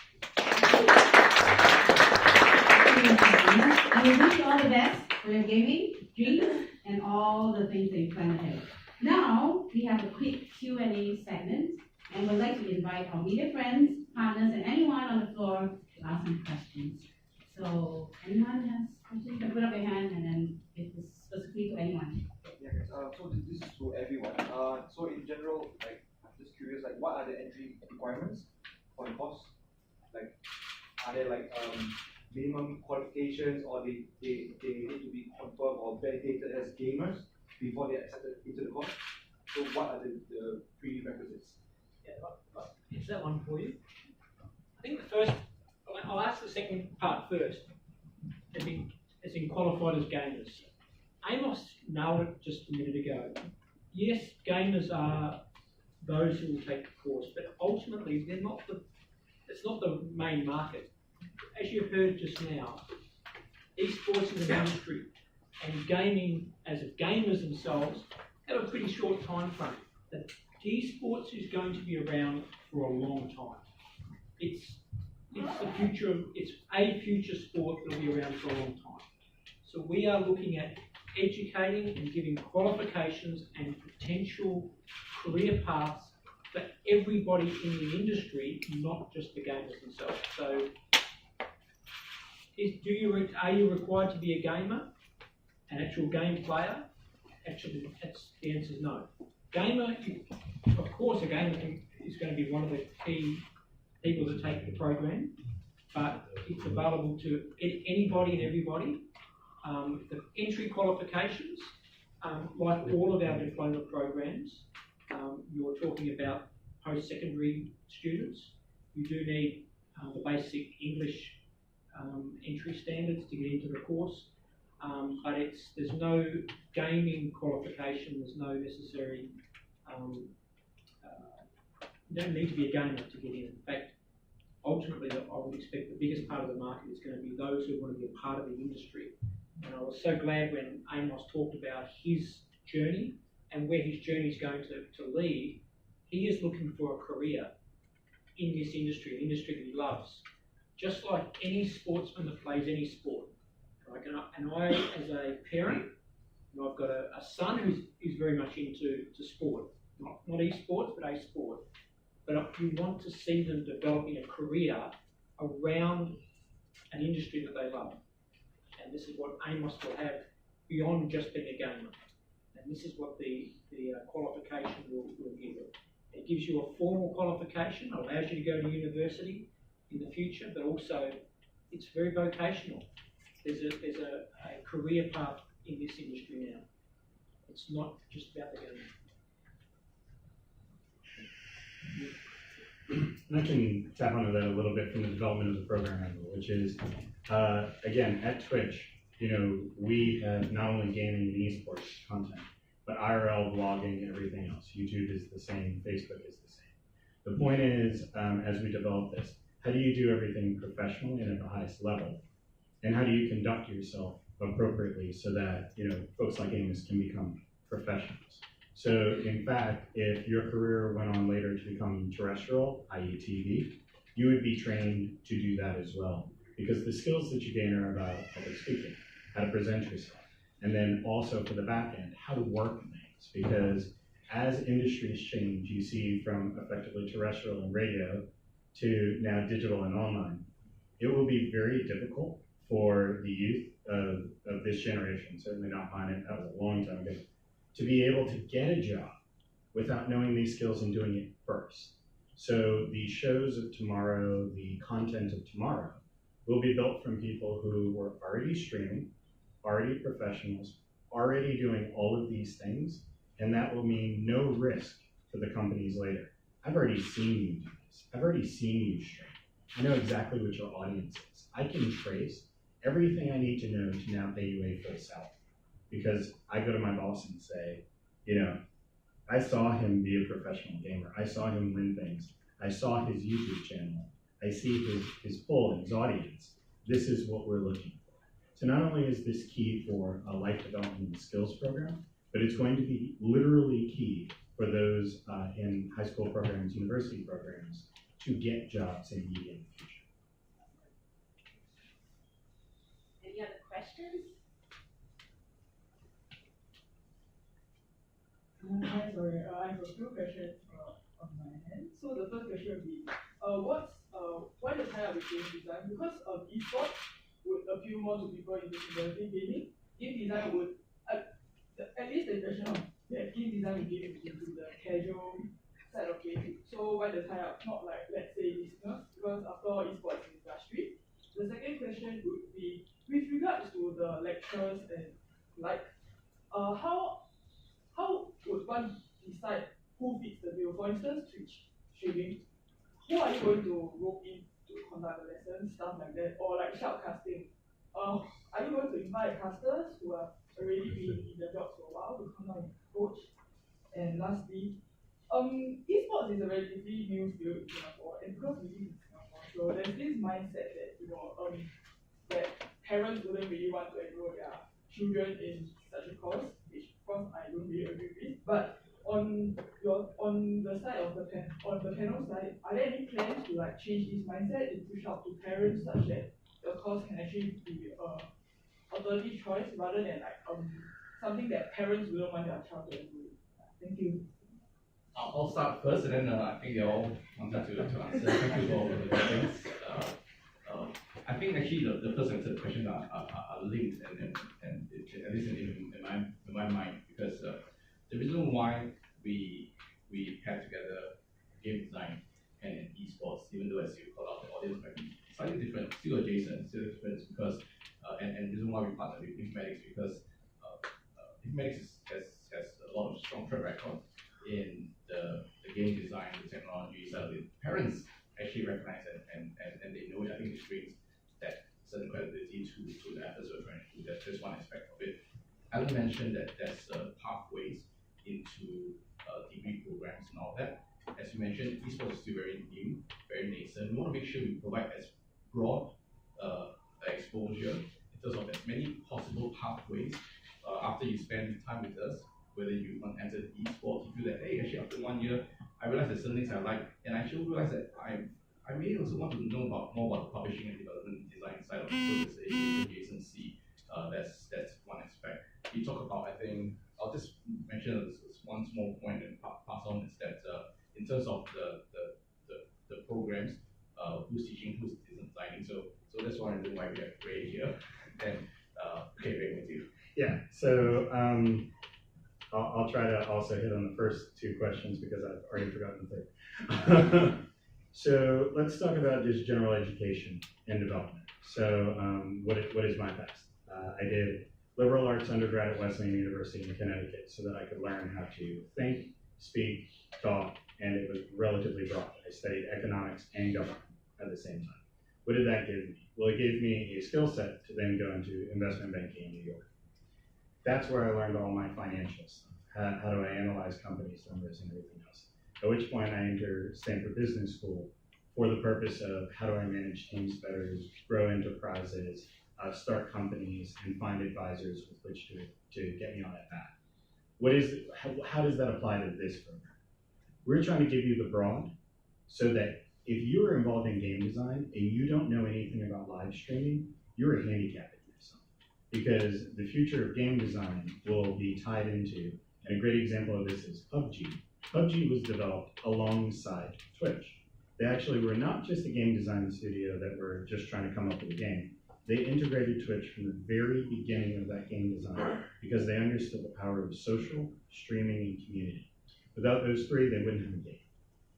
[SPEAKER 1] I will wish you all the best for your gaming, dreams, and all the things that you plan ahead. Now, we have a quick Q&A segment, and we'd like to invite our media friends, partners, and anyone on the floor to ask some questions. So, anyone has questions? You can put up your hand, and then it is specifically to anyone.
[SPEAKER 5] Yeah, so this is to everyone. So in general, like, I'm just curious, like, what are the entry requirements for the course? Like, are there like minimum qualifications, or they need to be confirmed or validated as gamers before they're accepted into the course? So what are the prerequisites?
[SPEAKER 2] answer that one for you. I think the first, I'll ask the second part first, as in qualified as gamers. Amos nailed it just a minute ago. Yes, gamers are those who will take the course, but ultimately it's not the main market. As you heard just now, esports is an industry, and gaming, as of gamers themselves, have a pretty short time frame. That esports is going to be around for a long time. It's a future sport that will be around for a long time. So we are looking at educating and giving qualifications and potential career paths for everybody in the industry, not just the gamers themselves. So, are you required to be a gamer, an actual game player? Actually, the answer is no. Gamer, of course, a gamer is going to be one of the key people that take the program, but it's available to anybody and everybody. The entry qualifications, like all of our diploma programs, you're talking about post-secondary students. You do need the basic English entry standards to get into the course, but there's no gaming qualification, there's no necessary, you don't need to be a gamer to get in. In fact, ultimately, I would expect the biggest part of the market is going to be those who want to be a part of the industry. And I was so glad when Amos talked about his journey and where his journey is going to lead. He is looking for a career in this industry, an industry that he loves. Just like any sportsman that plays any sport. And I, as a parent, I've got a son who's very much into sport. Not esports, but a sport. But you want to see them developing a career around an industry that they love. And this is what Amos will have beyond just being a gamer. And this is what the qualification will give it. It gives you a formal qualification, allows you to go to university in the future, but also it's very vocational. There's a career path in this industry now. It's not just about the game.
[SPEAKER 4] And I can tap onto that a little bit from the development of the program angle, which is, again, at Twitch, we have not only gaming and esports content, but IRL, vlogging, and everything else. YouTube is the same, Facebook is the same. The point is, as we develop this, how do you do everything professionally and at the highest level? And how do you conduct yourself appropriately so that, folks like Amos can become professionals? So, in fact, if your career went on later to become terrestrial, i.e. TV, you would be trained to do that as well. Because the skills that you gain are about public speaking, how to present yourself, and then also for the back end, how to work things. Because as industries change, you see from effectively terrestrial and radio to now digital and online, it will be very difficult for the youth of this generation, certainly not mine, that was a long time ago, to be able to get a job without knowing these skills and doing it first. So the shows of tomorrow, the content of tomorrow, will be built from people who were already streaming, already professionals, already doing all of these things, and that will mean no risk for the companies later. I've already seen you do this. I've already seen you stream. I know exactly what your audience is. I can trace everything I need to know to now pay you a full salary. Because I go to my boss and say, I saw him be a professional gamer. I saw him win things. I saw his YouTube channel. I see his pull and his audience. This is what we're looking for. So not only is this key for a life development and skills program, but it's going to be literally key for those in high school programs, university programs, to get jobs in media in the future.
[SPEAKER 1] Any other questions?
[SPEAKER 7] Hi, sorry, I have a few questions on my hand. So the first question would be, why the tie-up with game design? Because esports would appeal more to people in disability gaming. Game design would, at least the impression of that game design would get into the casual side of gaming. So why the tie-up? Not like, let's say, listeners, because after all, esports is industry. The second question would be, with regards to the lectures and how would one decide who fits the bill? For instance, Twitch streaming. who are you going to rope in to conduct the lessons, stuff like that, or like shoutcasting? Are you going to invite casters who have already been in the job for a while to come down and coach? And lastly, esports is a relatively new field in Singapore, and because we live in Singapore, so there's this mindset that that parents wouldn't really want to enroll their children in such a course, which of course I don't really agree with. But on the side of the panel side, are there any plans to like change this mindset and push out to parents such that the course can actually be alternative choice rather than like something that parents wouldn't want their child to enroll in? Thank you.
[SPEAKER 3] I'll start first, and then I think they all wanted to answer. Thank you for all the questions. I think actually the first and third questions are linked, and at least in my mind, because the reason why we pair together game design and esports, even though as you call out the audience might be slightly different, still adjacent, still different, because and the reason why we partner with Informatics, because Informatics has a lot of strong track record in the game design, the technology side of it. Parents actually recognize it and they know it. I think it brings that certain credibility to the efforts we're trying to do. That's one aspect of it. Allan mentioned that there's pathways into degree programs and all that. As you mentioned, esports is still very new, very nascent. We want to make sure we provide as broad exposure in terms of as many possible pathways after you spend time with us, whether you want to enter esports, you feel that, hey, actually after 1 year, I realized there's certain things I like, and I actually realized that I may also want to know more about the publishing and development design side of it, so there's an adjacency. That's one aspect. You talk about, I think, I'll just mention this one small point and pass on, is that in terms of the programs, who's teaching, who's designing, so that's one reason why we have Ray here. And okay, Ray, with you.
[SPEAKER 4] Yeah, so I'll try to also hit on the first two questions because I've already forgotten the third. So let's talk about just general education and development. So what is my past? I did liberal arts undergrad at Wesleyan University in Connecticut so that I could learn how to think, speak, talk, and it was relatively broad. I studied economics and government at the same time. What did that give me? Well, it gave me a skill set to then go into investment banking in New York. That's where I learned all my financial stuff. How do I analyze companies, numbers, and everything else. At which point I entered Stanford Business School for the purpose of how do I manage teams better, grow enterprises, start companies, and find advisors with which to get me on that path. How does that apply to this program? We're trying to give you the broad so that if you are involved in game design and you don't know anything about live streaming, you're handicapping yourself. Because the future of game design will be tied into, and a great example of this is PUBG. PUBG was developed alongside Twitch. They actually were not just a game design studio that were just trying to come up with a game. They integrated Twitch from the very beginning of that game design because they understood the power of social, streaming, and community. Without those three, they wouldn't have a game.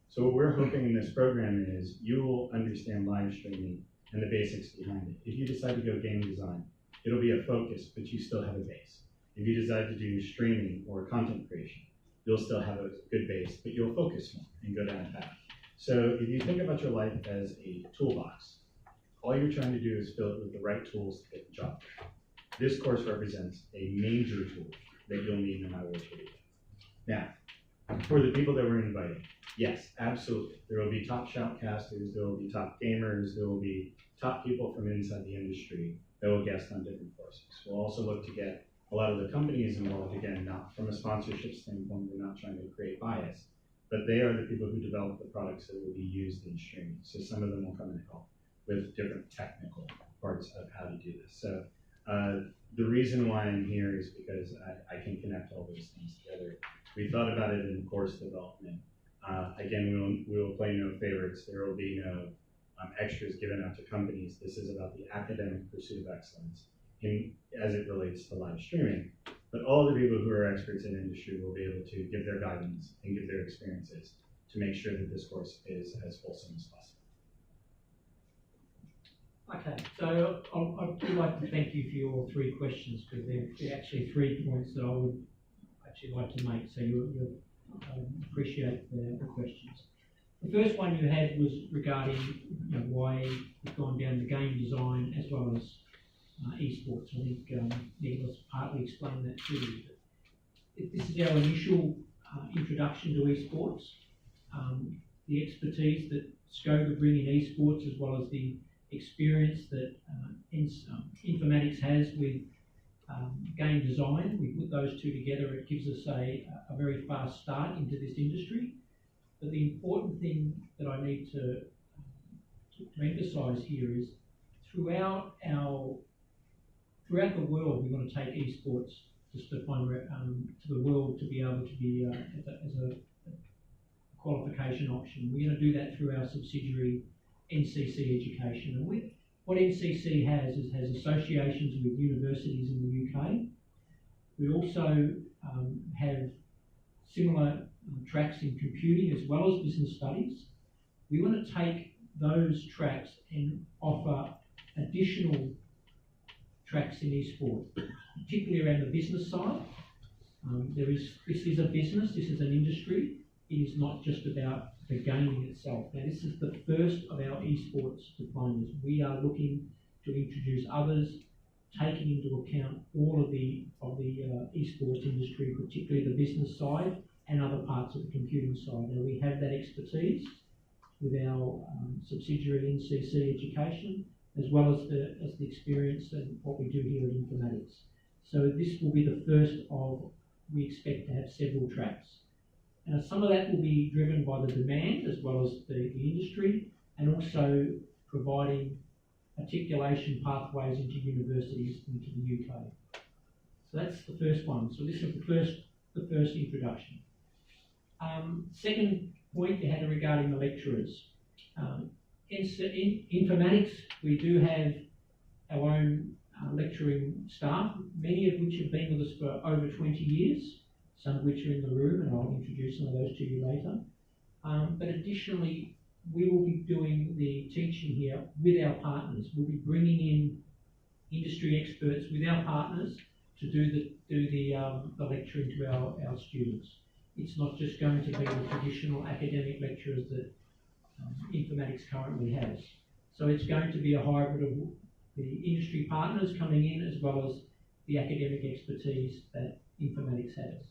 [SPEAKER 4] So what we're hoping in this program is you will understand live streaming and the basics behind it. If you decide to go game design, it'll be a focus, but you still have a base. If you decide to do streaming or content creation, you'll still have a good base, but you'll focus more and go down a path. So if you think about your life as a toolbox, all you're trying to do is fill it with the right tools to get the job done. This course represents a major tool that you'll need no matter what you do. Now, for the people that we're inviting, yes, absolutely. There will be top shoutcasters, there will be top gamers, there will be top people from inside the industry that will guest on different courses. We'll also look to get a lot of the companies involved, again, not from a sponsorship standpoint, we're not trying to create bias, but they are the people who develop the products that will be used in streaming. So some of them will come and help with different technical parts of how to do this. So the reason why I'm here is because I can connect all those things together. We thought about it in course development. Again, we will play no favorites. There will be no extras given out to companies. This is about the academic pursuit of excellence as it relates to live streaming. But all the people who are experts in industry will be able to give their guidance and give their experiences to make sure that this course is as fulsome as possible.
[SPEAKER 2] Okay, so I would like to thank you for your three questions, because they're actually 3 points that I would actually like to make, so you appreciate the questions. The first one you had was regarding why we've gone down the game design as well as esports. I think Nicholas partly explained that to you. This is our initial introduction to esports. The expertise that SCOGA bring in esports, as well as the experience that Informatics has with game design. We put those two together, it gives us a very fast start into this industry. But the important thing that I need to emphasise here is throughout the world, we want to take esports just to the world to be able to be as a qualification option. We're going to do that through our subsidiary NCC Education. And what NCC has associations with universities in the UK. We also have similar tracks in computing as well as business studies. We want to take those tracks and offer additional tracks in esports, particularly around the business side. This is a business, this is an industry. It is not just about the gaming itself. Now, this is the first of our esports diplomas. We are looking to introduce others, taking into account all of the esports industry, particularly the business side and other parts of the computing side. Now, we have that expertise with our subsidiary NCC Education, as well as the experience and what we do here at Informatics. So this will be the first of, we expect to have several tracks. Some of that will be driven by the demand as well as the industry, and also providing articulation pathways into universities into the UK. So that's the first one. So this is the first introduction. Second point you had regarding the lecturers. In Informatics, we do have our own lecturing staff, many of which have been with us for over 20 years. Some of which are in the room, and I'll introduce some of those to you later. But additionally, we will be doing the teaching here with our partners. We'll be bringing in industry experts with our partners to do the lecturing to our students. It's not just going to be the traditional academic lecturers that Informatics currently has. So it's going to be a hybrid of the industry partners coming in as well as the academic expertise that Informatics has.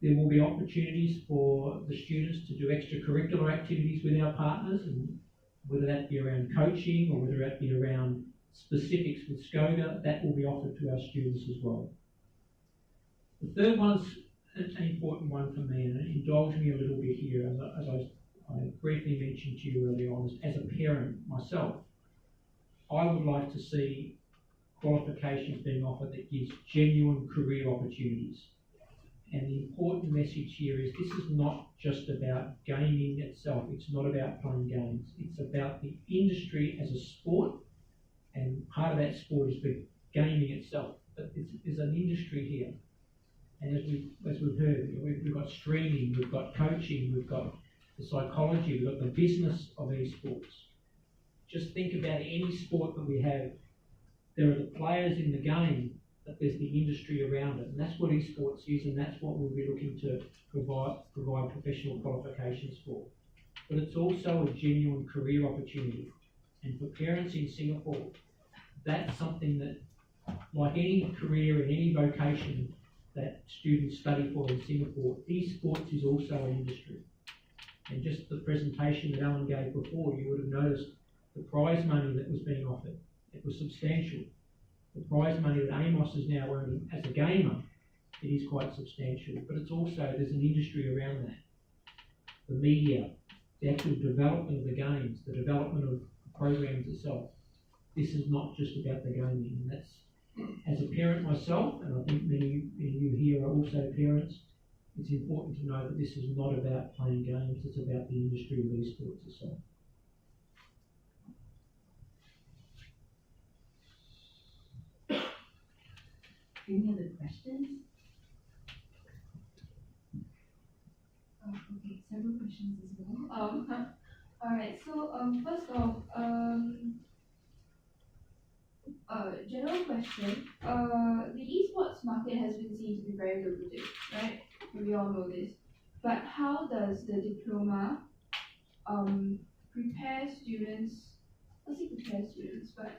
[SPEAKER 2] There will be opportunities for the students to do extracurricular activities with our partners, and whether that be around coaching or whether that be around specifics with SCOGA, that will be offered to our students as well. The third one's an important one for me, and indulge me a little bit here, as I briefly mentioned to you earlier on, as a parent myself. I would like to see qualifications being offered that gives genuine career opportunities. And the important message here is this is not just about gaming itself. It's not about playing games. It's about the industry as a sport, and part of that sport is the gaming itself. But there's an industry here. And as we've heard, we've got streaming, we've got coaching, we've got the psychology, we've got the business of esports. Just think about any sport that we have. There are the players in the game, but there's the industry around it, and that's what esports is, and that's what we'll be looking to provide professional qualifications for. But it's also a genuine career opportunity, and for parents in Singapore, that's something that, like any career in any vocation that students study for in Singapore, esports is also an industry. And just the presentation that Allan gave before, you would have noticed the prize money that was being offered. It was substantial. The prize money that Amos is now earning as a gamer, it is quite substantial, but it's also, there's an industry around that. The media, the actual development of the games, the development of the programs itself. This is not just about the gaming, and that's, as a parent myself, and I think many of you here are also parents, it's important to know that this is not about playing games, it's about the industry of esports itself.
[SPEAKER 1] Any other questions?
[SPEAKER 8] Okay, several questions as well. Alright, so first off, general question. The esports market has been seen to be very lucrative, right? We all know this. But how does the diploma prepare students, not say prepare students, but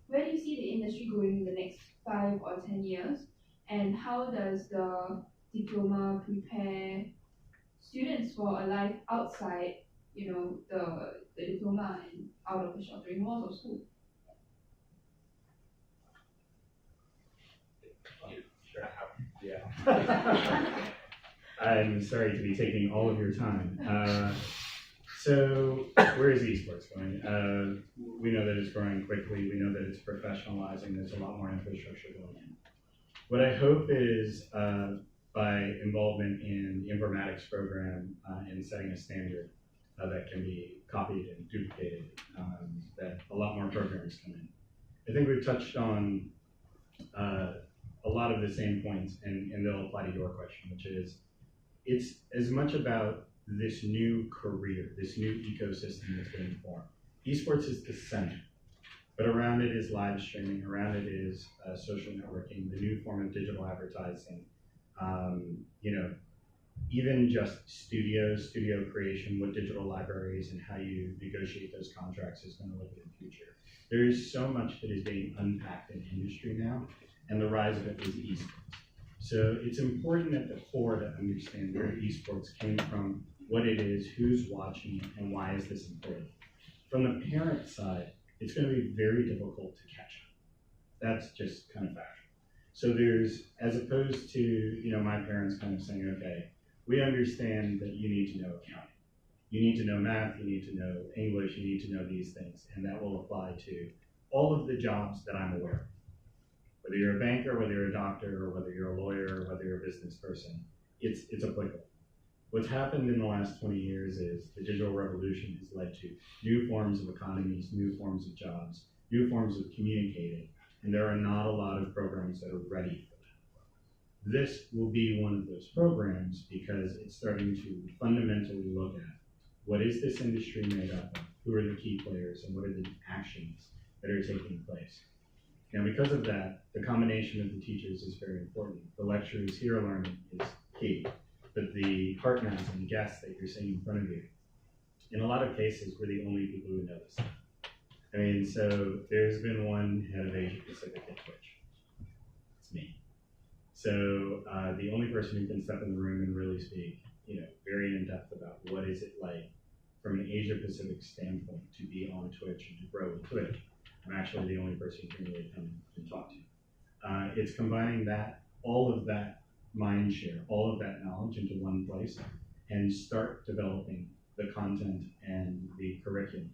[SPEAKER 8] where do you see the industry going in the next 5 or 10 years? And how does the diploma prepare students for a life outside, the diploma and out of the sheltering walls of school?
[SPEAKER 4] Yeah. I'm sorry to be taking all of your time. So where is esports going? We know that it's growing quickly. We know that it's professionalizing. There's a lot more infrastructure going in. What I hope is by involvement in the Informatics program and setting a standard that can be copied and duplicated, that a lot more programs come in. I think we've touched on a lot of the same points, and they'll apply to your question, which is it's as much about this new career, this new ecosystem that's being formed. Esports is the center, but around it is live streaming, around it is social networking, the new form of digital advertising, even just studio creation, what digital libraries and how you negotiate those contracts is going to look in the future. There is so much that is being unpacked in industry now, and the rise of it is esports. So it's important at the core to understand where esports came from, what it is, who's watching it, and why is this important. From the parent side, it's going to be very difficult to catch up. That's just kind of factual. So there's, as opposed to, my parents kind of saying, okay, we understand that you need to know accounting. You need to know math, you need to know English, you need to know these things, and that will apply to all of the jobs that I'm aware of. Whether you're a banker, whether you're a doctor, or whether you're a lawyer, or whether you're a business person, it's applicable. What's happened in the last 20 years is the digital revolution has led to new forms of economies, new forms of jobs, new forms of communicating, and there are not a lot of programs that are ready for that. This will be one of those programs because it's starting to fundamentally look at what is this industry made up of, who are the key players, and what are the actions that are taking place. Now, because of that, the combination of the teachers is very important. The lecturers here learning is key, but the partners and guests that you're seeing in front of you, in a lot of cases, we're the only people who know this stuff. I mean, so there's been one head of Asia Pacific at Twitch. It's me. So the only person who can step in the room and really speak, very in depth about what is it like from an Asia Pacific standpoint to be on Twitch and to grow with Twitch. I'm actually the only person who can really come and talk to. It's combining all of that mind share, all of that knowledge into one place and start developing the content and the curriculum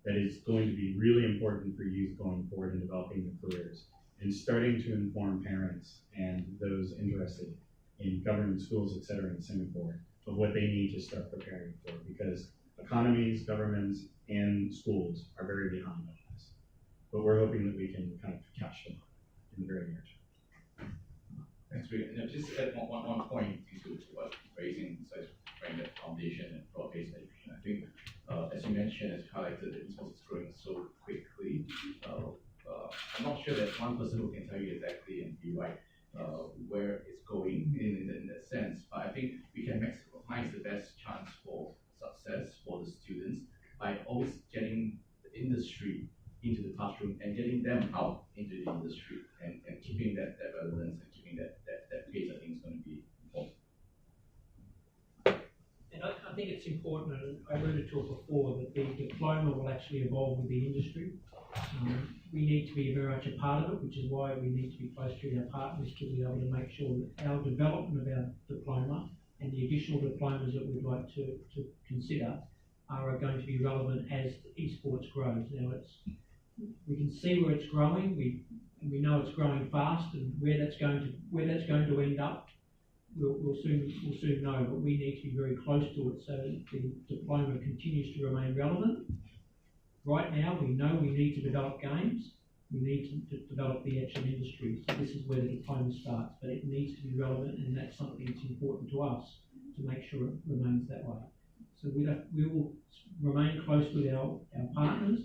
[SPEAKER 4] that is going to be really important for youth going forward in developing their careers and starting to inform parents and those interested in government schools, et cetera, in Singapore of what they need to start preparing for, because economies, governments, and schools are very behind on this. But we're hoping that we can kind of catch them in the very near term.
[SPEAKER 3] Thanks, Rick. And just add one point to what raising such frame that foundation and broad-based education. I think, as you mentioned, as highlighted, that esports is growing so quickly. I'm not sure that one person who can tell you exactly and be right where it's going in that sense, but I think we can maximize the best chance for success for the students by always getting the industry into the classroom and getting them out into the industry and keeping that relevance and keeping that pace. I think is going to be important.
[SPEAKER 2] And I think it's important, and I alluded to it before, that the diploma will actually evolve with the industry. We need to be very much a part of it, which is why we need to be close to our partners to be able to make sure that our development of our diploma and the additional diplomas that we'd like to consider are going to be relevant as esports grows. Now, we can see where it's growing. We know it's growing fast, and where that's going to end up, we'll soon know. But we need to be very close to it so that the diploma continues to remain relevant. Right now, we know we need to develop games. We need to develop the actual industry. So this is where the diploma starts, but it needs to be relevant, and that's something that's important to us to make sure it remains that way. So we will remain close with our partners.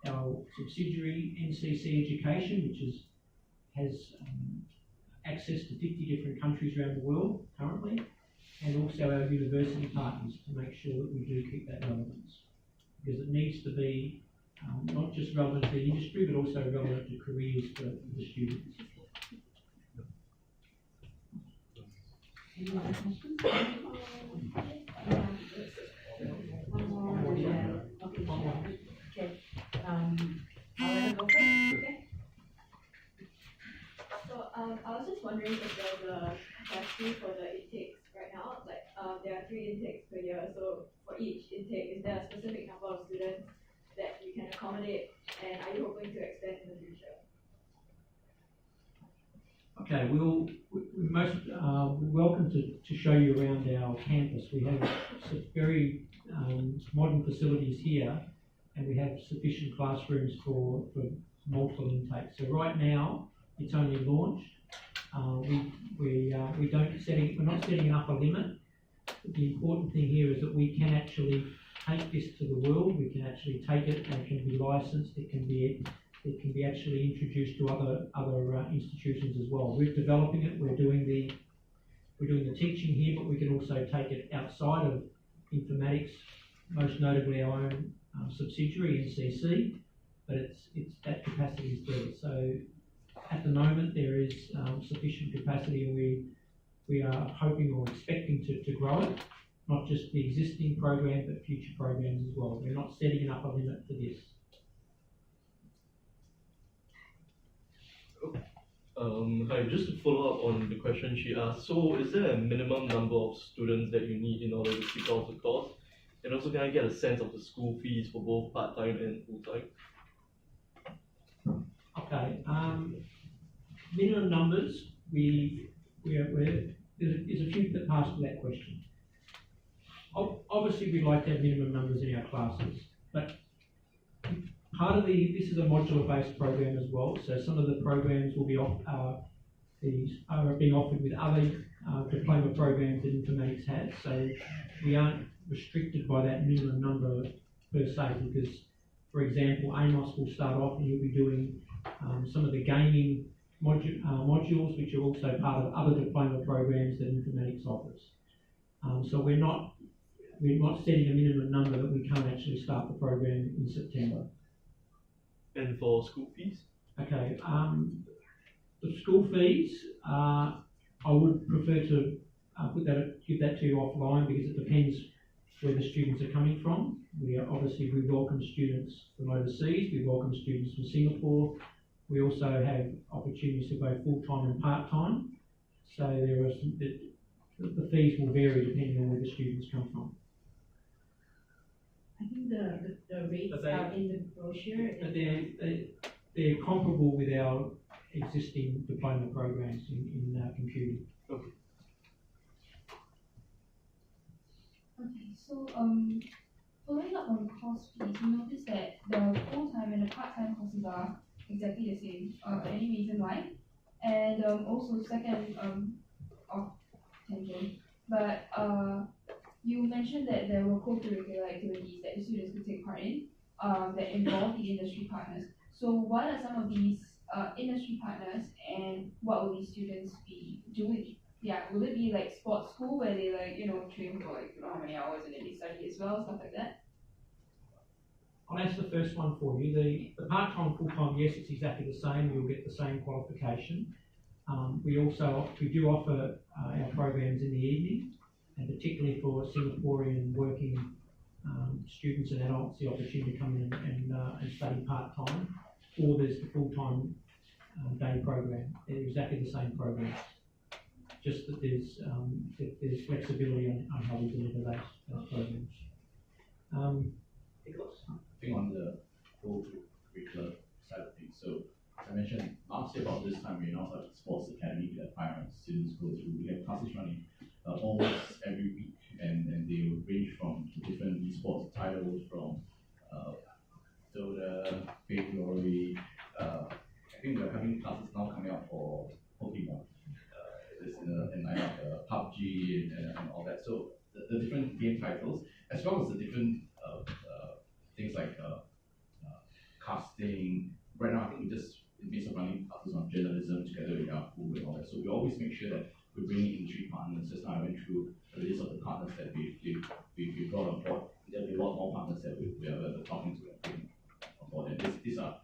[SPEAKER 2] Our subsidiary NCC Education, which has access to 50 different countries around the world currently, and also our university partners to make sure that we do keep that relevance. Because it needs to be not just relevant to the industry, but also relevant to careers for the students.
[SPEAKER 1] Any other questions? Okay. I'll let her go first. Okay.
[SPEAKER 9] So I was just wondering if there's a capacity for the intakes right now. Like there are 3 intakes per year. So for each intake, is there a specific number of students that you can accommodate? And are you hoping to expand in the future?
[SPEAKER 2] Okay, we're welcome to show you around our campus. We have some very modern facilities here, and we have sufficient classrooms for multiple intakes. So right now, it's only launched. We're not setting an upper limit. The important thing here is that we can actually take this to the world. We can actually take it, and it can be licensed. It can be actually introduced to other institutions as well. We're developing it. We're doing the teaching here, but we can also take it outside of informatics, most notably our own subsidiary NCC. But it's that capacity is there. So at the moment there is sufficient capacity, and we are hoping or expecting to grow it. Not just the existing program, but future programs as well. We're not setting an upper limit for this.
[SPEAKER 10] Hi, just to follow up on the question she asked. So is there a minimum number of students that you need in order to kick off the course? And also, can I get a sense of the school fees for both part-time and full-time?
[SPEAKER 2] Okay. Minimum numbers, there's a few parts to that question. Obviously, we'd like to have minimum numbers in our classes, but part of this is a modular-based program as well. So some of the programs will be being offered with other diploma programs that Informatics has. So we aren't restricted by that minimum number per se, because, for example, Amos will start off and he'll be doing some of the gaming modules, which are also part of other diploma programs that Informatics offers. So we're not setting a minimum number that we can't actually start the program in September.
[SPEAKER 10] And for school fees?
[SPEAKER 2] Okay, the school fees, I would prefer to give that to you offline, because it depends where the students are coming from. We welcome students from overseas, we welcome students from Singapore. We also have opportunities to go full-time and part-time. So there are the fees will vary depending on where the students come from.
[SPEAKER 1] I think the rates are in the brochure.
[SPEAKER 2] But they're comparable with our existing diploma programs in computing.
[SPEAKER 10] Okay.
[SPEAKER 8] Okay, so following up on course fees, we noticed that the full-time and the part-time courses are exactly the same. Any reason why? And also second, off tangent, but you mentioned that there were co-curricular activities that the students could take part in that involve the industry partners. So what are some of these industry partners, and what will these students be doing? Yeah, will it be like sports school where they train for how many hours and then they study as well, stuff like that?
[SPEAKER 2] I'll answer the first one for you. The part-time, full-time, yes, it's exactly the same. You'll get the same qualification. We do offer our programs in the evening, and particularly for Singaporean working students and adults, the opportunity to come in and study part-time, or there's the full-time day program. They're exactly the same programs, just that there's flexibility on how we deliver those programs.
[SPEAKER 11] I think on the co-curricular side of things, so as I mentioned last year about this time, we announced our sports academy that our students go through. We have classes running almost every week, and they will range from different esports titles, from Dota, Fate Glory. I think we're having classes now coming up for Pokemon. And PUBG and all that. So the different game titles, as well as the different things like casting. Right now, I think we just in the midst of running classes on journalism together with our Khoo and all that. So we always make sure that we bring in industry partners. Just now I went through a list of the partners that we brought on board. There'll be a lot more partners that we are talking to and bringing on board. And these are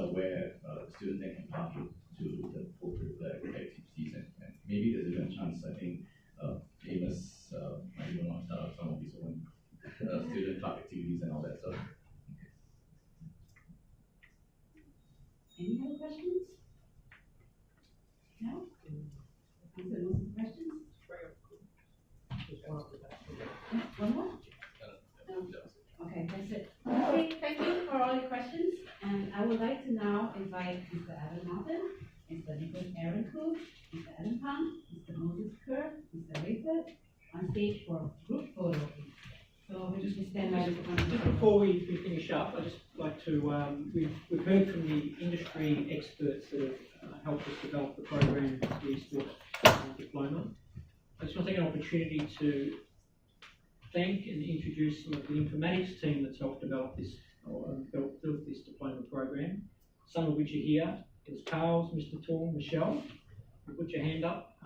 [SPEAKER 11] where students then can pass to the co-curricular activities, and maybe there's even a chance, I think, Amos might even want to start up some of his own student club activities and all that. So.
[SPEAKER 1] Any other questions? No? Answer most of the questions? One more? No. Okay, that's it. Okay, thank you for all your questions. And I would like to now invite Mr. Allan Norton, Mr. Khoo, Mr. Adam Phang, Mr. Moses Khoo, Mr. Raiford on stage for a group photo. So we just stand by the
[SPEAKER 2] Just before we finish up, I'd just like to, we've heard from the industry experts that have helped us develop the program, the Esports Diploma. I just want to take an opportunity to thank and introduce some of the informatics team that's helped develop this, or built this diploma program, some of which are here. There's Carl, Mr. Tall, Michelle. Put your hand up.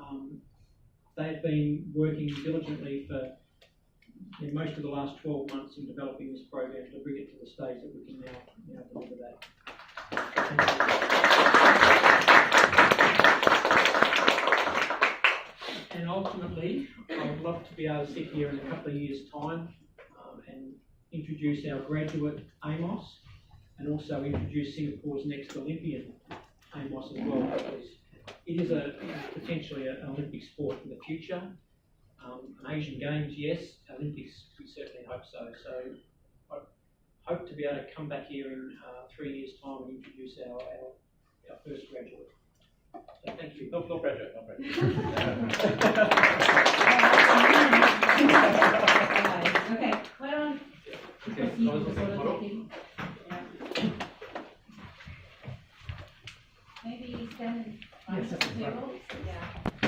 [SPEAKER 2] They've been working diligently for most of the last 12 months in developing this program to bring it to the stage that we can now deliver that. And ultimately, I would love to be able to sit here in a couple of years' time and introduce our graduate Amos, and also introduce Singapore's next Olympian, Amos, as well, because it is potentially an Olympic sport in the future. An Asian Games, yes. Olympics, we certainly hope so. So I hope to be able to come back here in 3 years' time and introduce our first graduate. So thank you.
[SPEAKER 3] No pressure, no pressure.